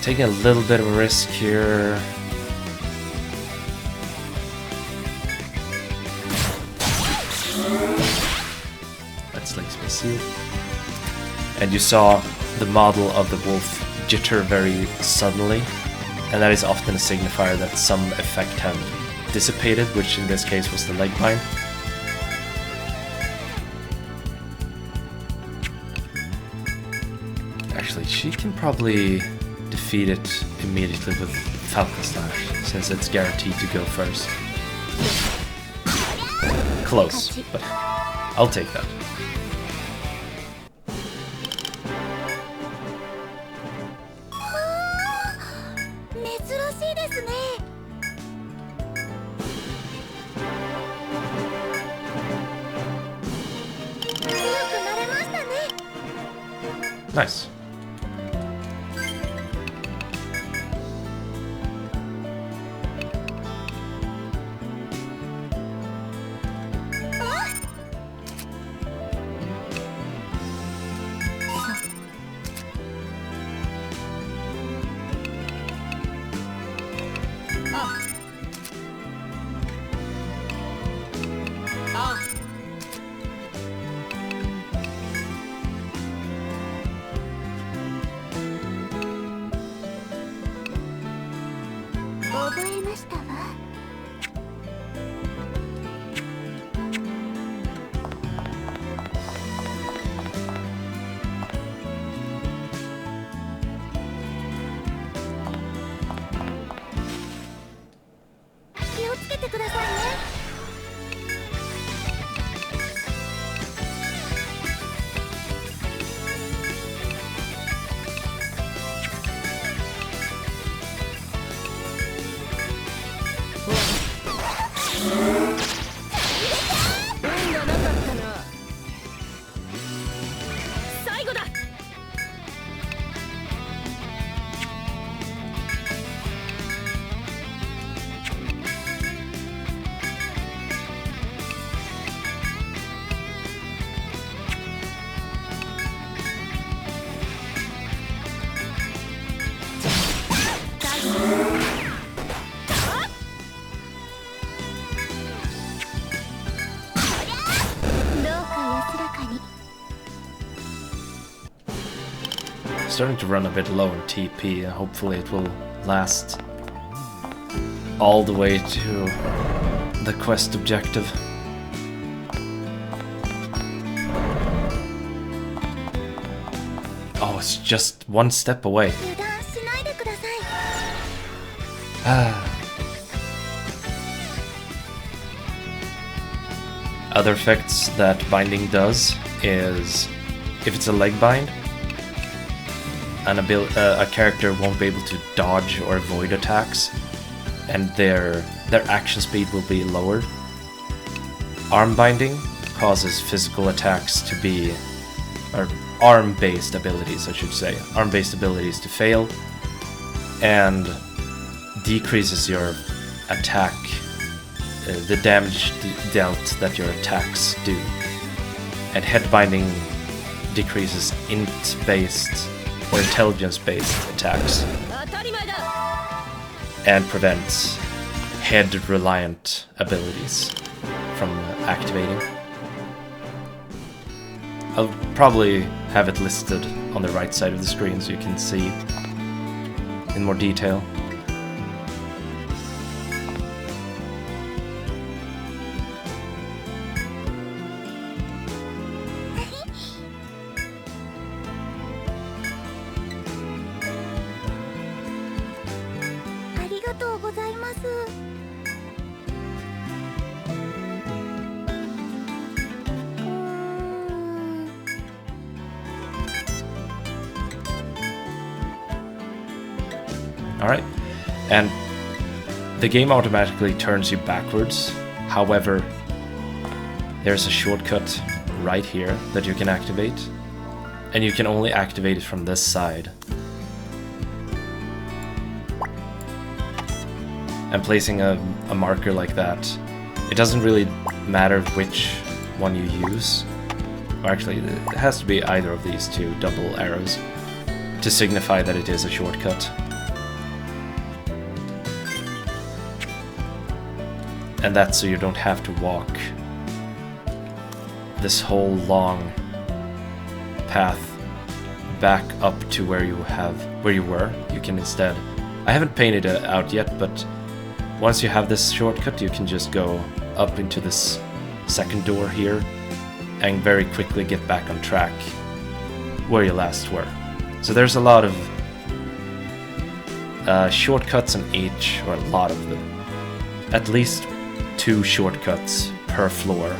Taking a little bit of a risk here. That's legs been sealed. And you saw the model of the wolf jitter very suddenly, and that is often a signifier that some effect had dissipated, which in this case was the leg bind. Actually, she can probably defeat it immediately with Falcon Slash, since it's guaranteed to go first. Close, but I'll take that. Nice. starting to run a bit low in TP, and hopefully it will last all the way to the quest objective. Oh, it's just one step away. Other effects that binding does is, if it's a leg bind, a character won't be able to dodge or avoid attacks, and their action speed will be lowered. Arm binding causes physical attacks to be, or arm-based abilities, I should say, arm-based abilities to fail, and decreases your attack, the damage dealt that your attacks do. And head binding decreases int-based or intelligence-based attacks, and prevents head-reliant abilities from activating. I'll probably have it listed on the right side of the screen so you can see in more detail. Alright, and the game automatically turns you backwards. However, there's a shortcut right here that you can activate, and you can only activate it from this side. And placing a marker like that, it doesn't really matter which one you use. Or actually, it has to be either of these two double arrows to signify that it is a shortcut. And that's so you don't have to walk this whole long path back up to where you were. You can instead, I haven't painted it out yet, but once you have this shortcut, you can just go up into this second door here and very quickly get back on track where you last were. So there's a lot of shortcuts in each, or a lot of them. At least 2 shortcuts per floor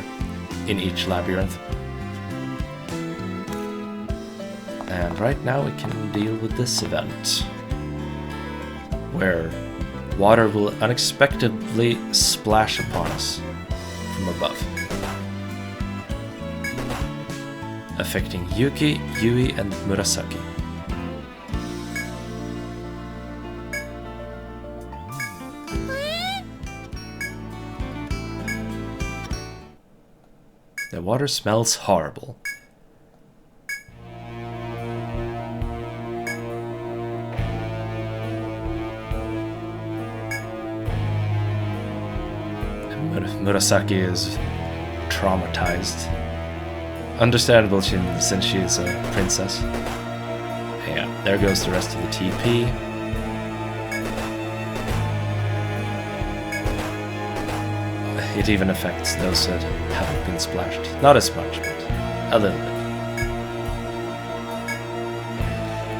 in each labyrinth. And right now we can deal with this event, where water will unexpectedly splash upon us from above, affecting Yuki, Yui, and Murasaki. The water smells horrible. Murasaki is traumatized. Understandable since she is a princess. Yeah, there goes the rest of the TP. It even affects those that haven't been splashed. Not as much, but a little bit.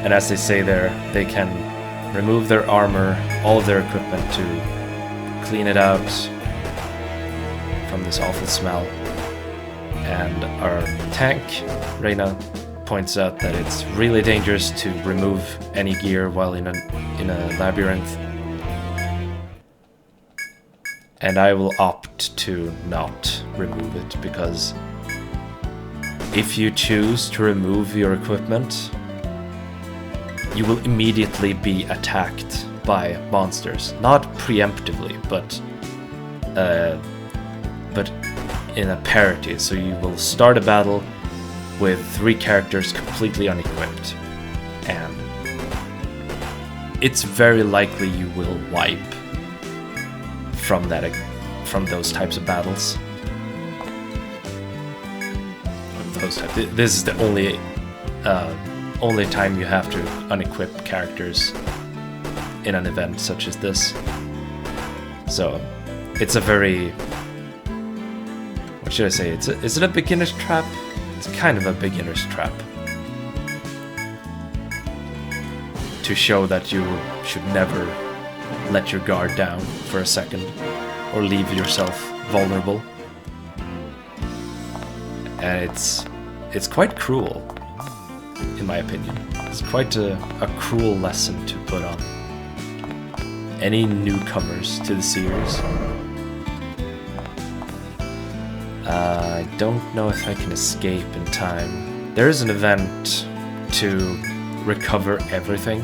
And as they say there, they can remove their armor, all of their equipment to clean it out from this awful smell. And our tank, Reina, points out that it's really dangerous to remove any gear while in a labyrinth. And I will opt to not remove it, because if you choose to remove your equipment, you will immediately be attacked by monsters. Not preemptively, but in a parity. So you will start a battle with 3 characters completely unequipped, and it's very likely you will wipe from those types of battles. This is the only only time you have to unequip characters in an event such as this. So it's a very, what should I say? Is it a beginner's trap? It's kind of a beginner's trap. To show that you should never let your guard down for a second or leave yourself vulnerable. And it's quite cruel, in my opinion. It's quite a cruel lesson to put on any newcomers to the series. I don't know if I can escape in time. There is an event to recover everything,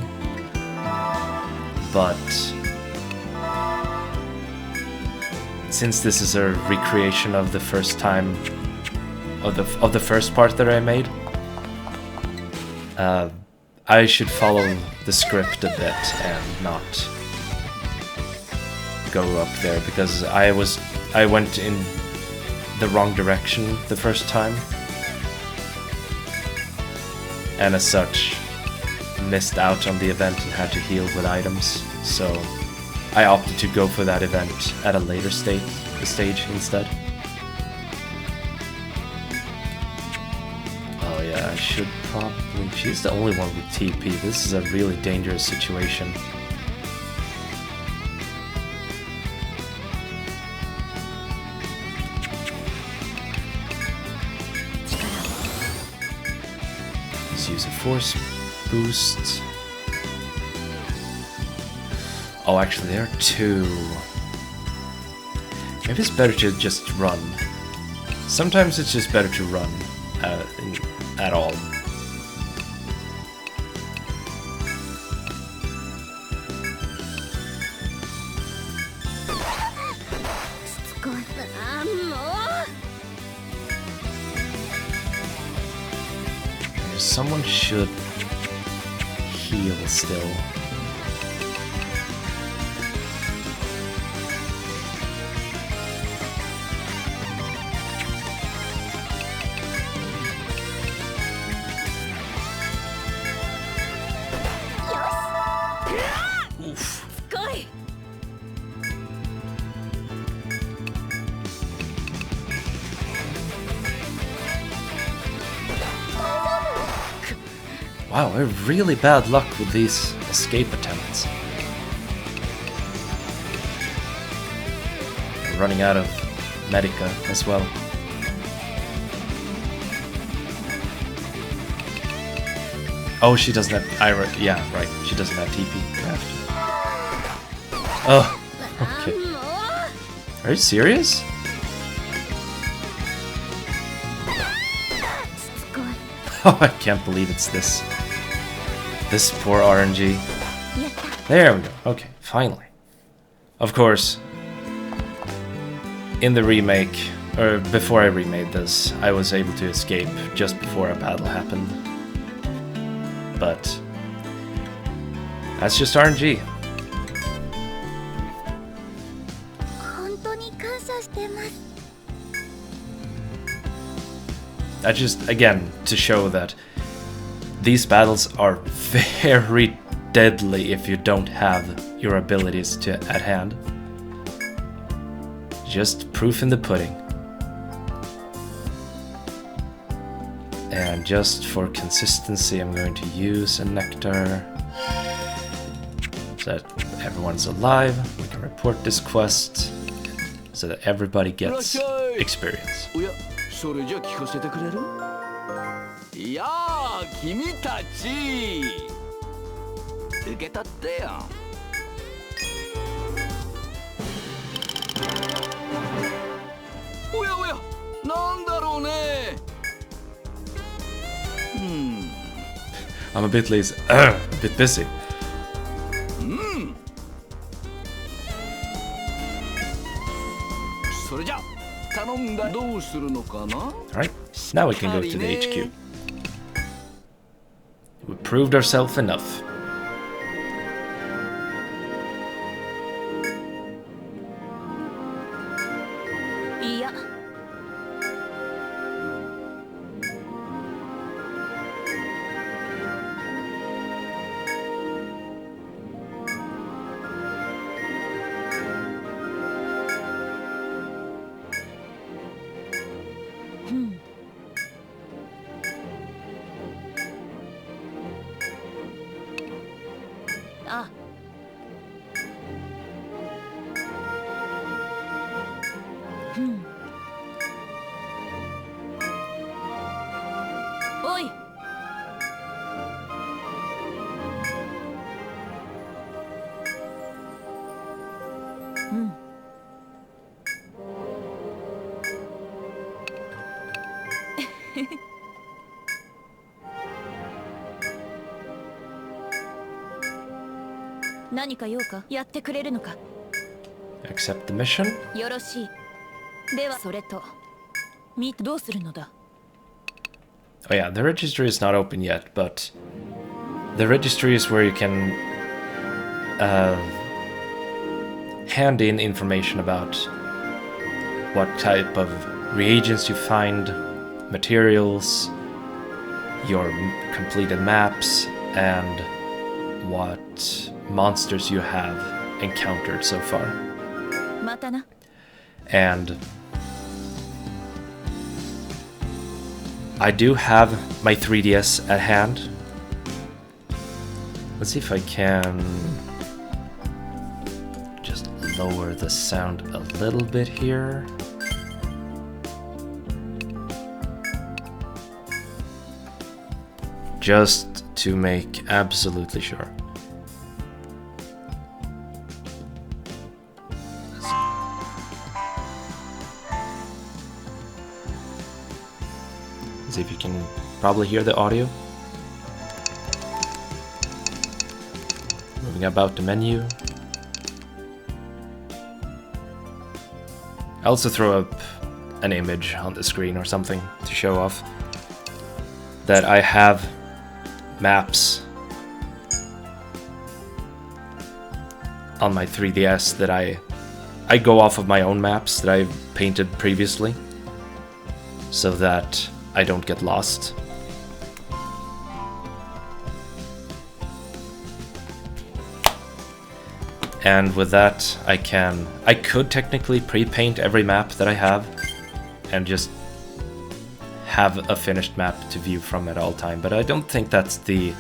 but since this is a recreation of the first time of the first part that I made, I should follow the script a bit and not go up there, because I went in the wrong direction the first time, and as such missed out on the event and had to heal with items. So I opted to go for that event at a later stage instead. Oh yeah, I should probably... She's the only one with TP. This is a really dangerous situation. Let's use a force boost. Oh, actually, there are two. Maybe it's better to just run. Sometimes it's just better to run at all. Someone should heal still. Wow, I have really bad luck with these escape attempts. I'm running out of Medica as well. Oh, she doesn't have... yeah, right. She doesn't have TP. Oh, okay. Are you serious? Oh, I can't believe it's this. This poor RNG. There we go. Okay, finally. Of course, in the remake, or before I remade this, I was able to escape just before a battle happened. But that's just RNG. I just, again, to show that these battles are very deadly if you don't have your abilities at hand. Just proof in the pudding. And just for consistency, I'm going to use a nectar so that everyone's alive. We can report this quest so that everybody gets experience. それじゃ聞かせてくれる？いやあ、君たち受け取ってよ。おやおや、なんだろうね。I'm a bit lazy, a bit busy. Alright, now we can go to the HQ. We proved ourselves enough. あおい何か用かやってくれるのか Accept the mission. よろしいではそれとどうするのだ Oh yeah, the registry is not open yet, but the registry is where you can hand in information about what type of reagents you find, materials, your completed maps, and what monsters you have encountered so far. またな And I do have my 3DS at hand. Let's see if I can just lower the sound a little bit here. Just to make absolutely sure. See if you can probably hear the audio. Moving about the menu. I also throw up an image on the screen or something to show off that I have maps on my 3DS that I go off of my own maps that I've painted previously so that I don't get lost. And with that, I could technically pre-paint every map that I have and just have a finished map to view from at all time, but I don't think that's the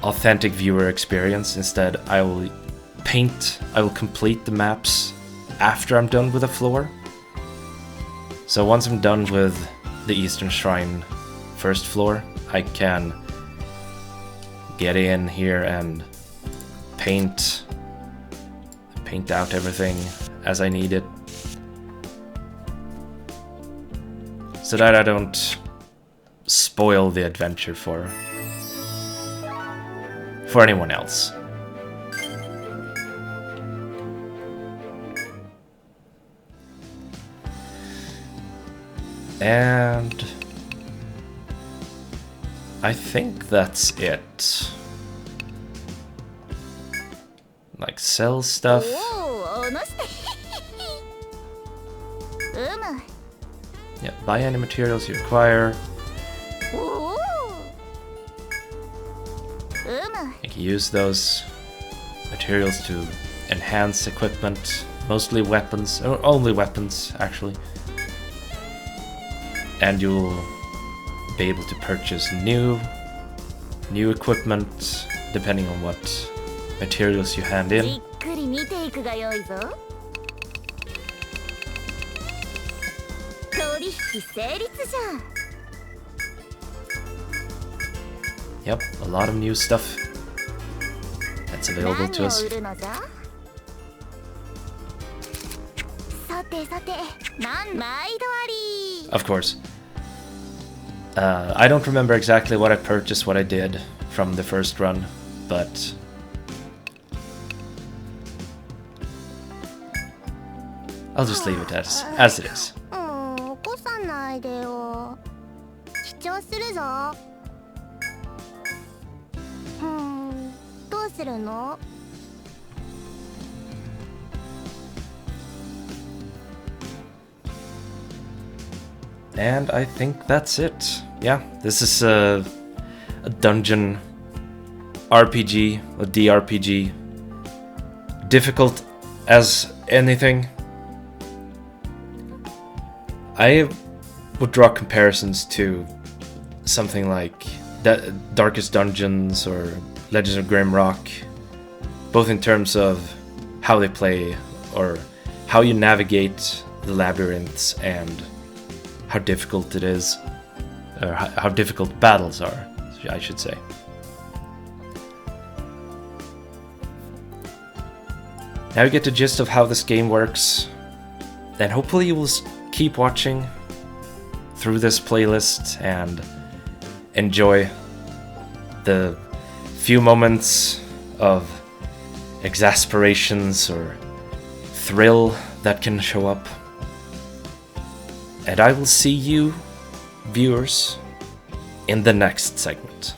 authentic viewer experience. Instead, I will complete the maps after I'm done with a floor. So once I'm done with the Eastern Shrine first floor, I can get in here and paint out everything as I need it, so that I don't spoil the adventure for anyone else. And I think that's it. Like sell stuff. Yeah, buy any materials you require. You can use those materials to enhance equipment, mostly weapons, or only weapons actually. And you'll be able to purchase new equipment depending on what materials you hand in. Yep, a lot of new stuff that's available to us. Of course. I don't remember exactly what I purchased, what I did from the first run, but I'll just leave it as it is. And I think that's it. Yeah, this is a dungeon RPG, a DRPG. Difficult as anything. I would draw comparisons to something like Darkest Dungeons or Legends of Grimrock, both in terms of how they play or how you navigate the labyrinths and how difficult it is, or how difficult battles are, I should say. Now you get the gist of how this game works, and hopefully you will keep watching through this playlist and enjoy the few moments of exasperations or thrill that can show up. And I will see you, viewers, in the next segment.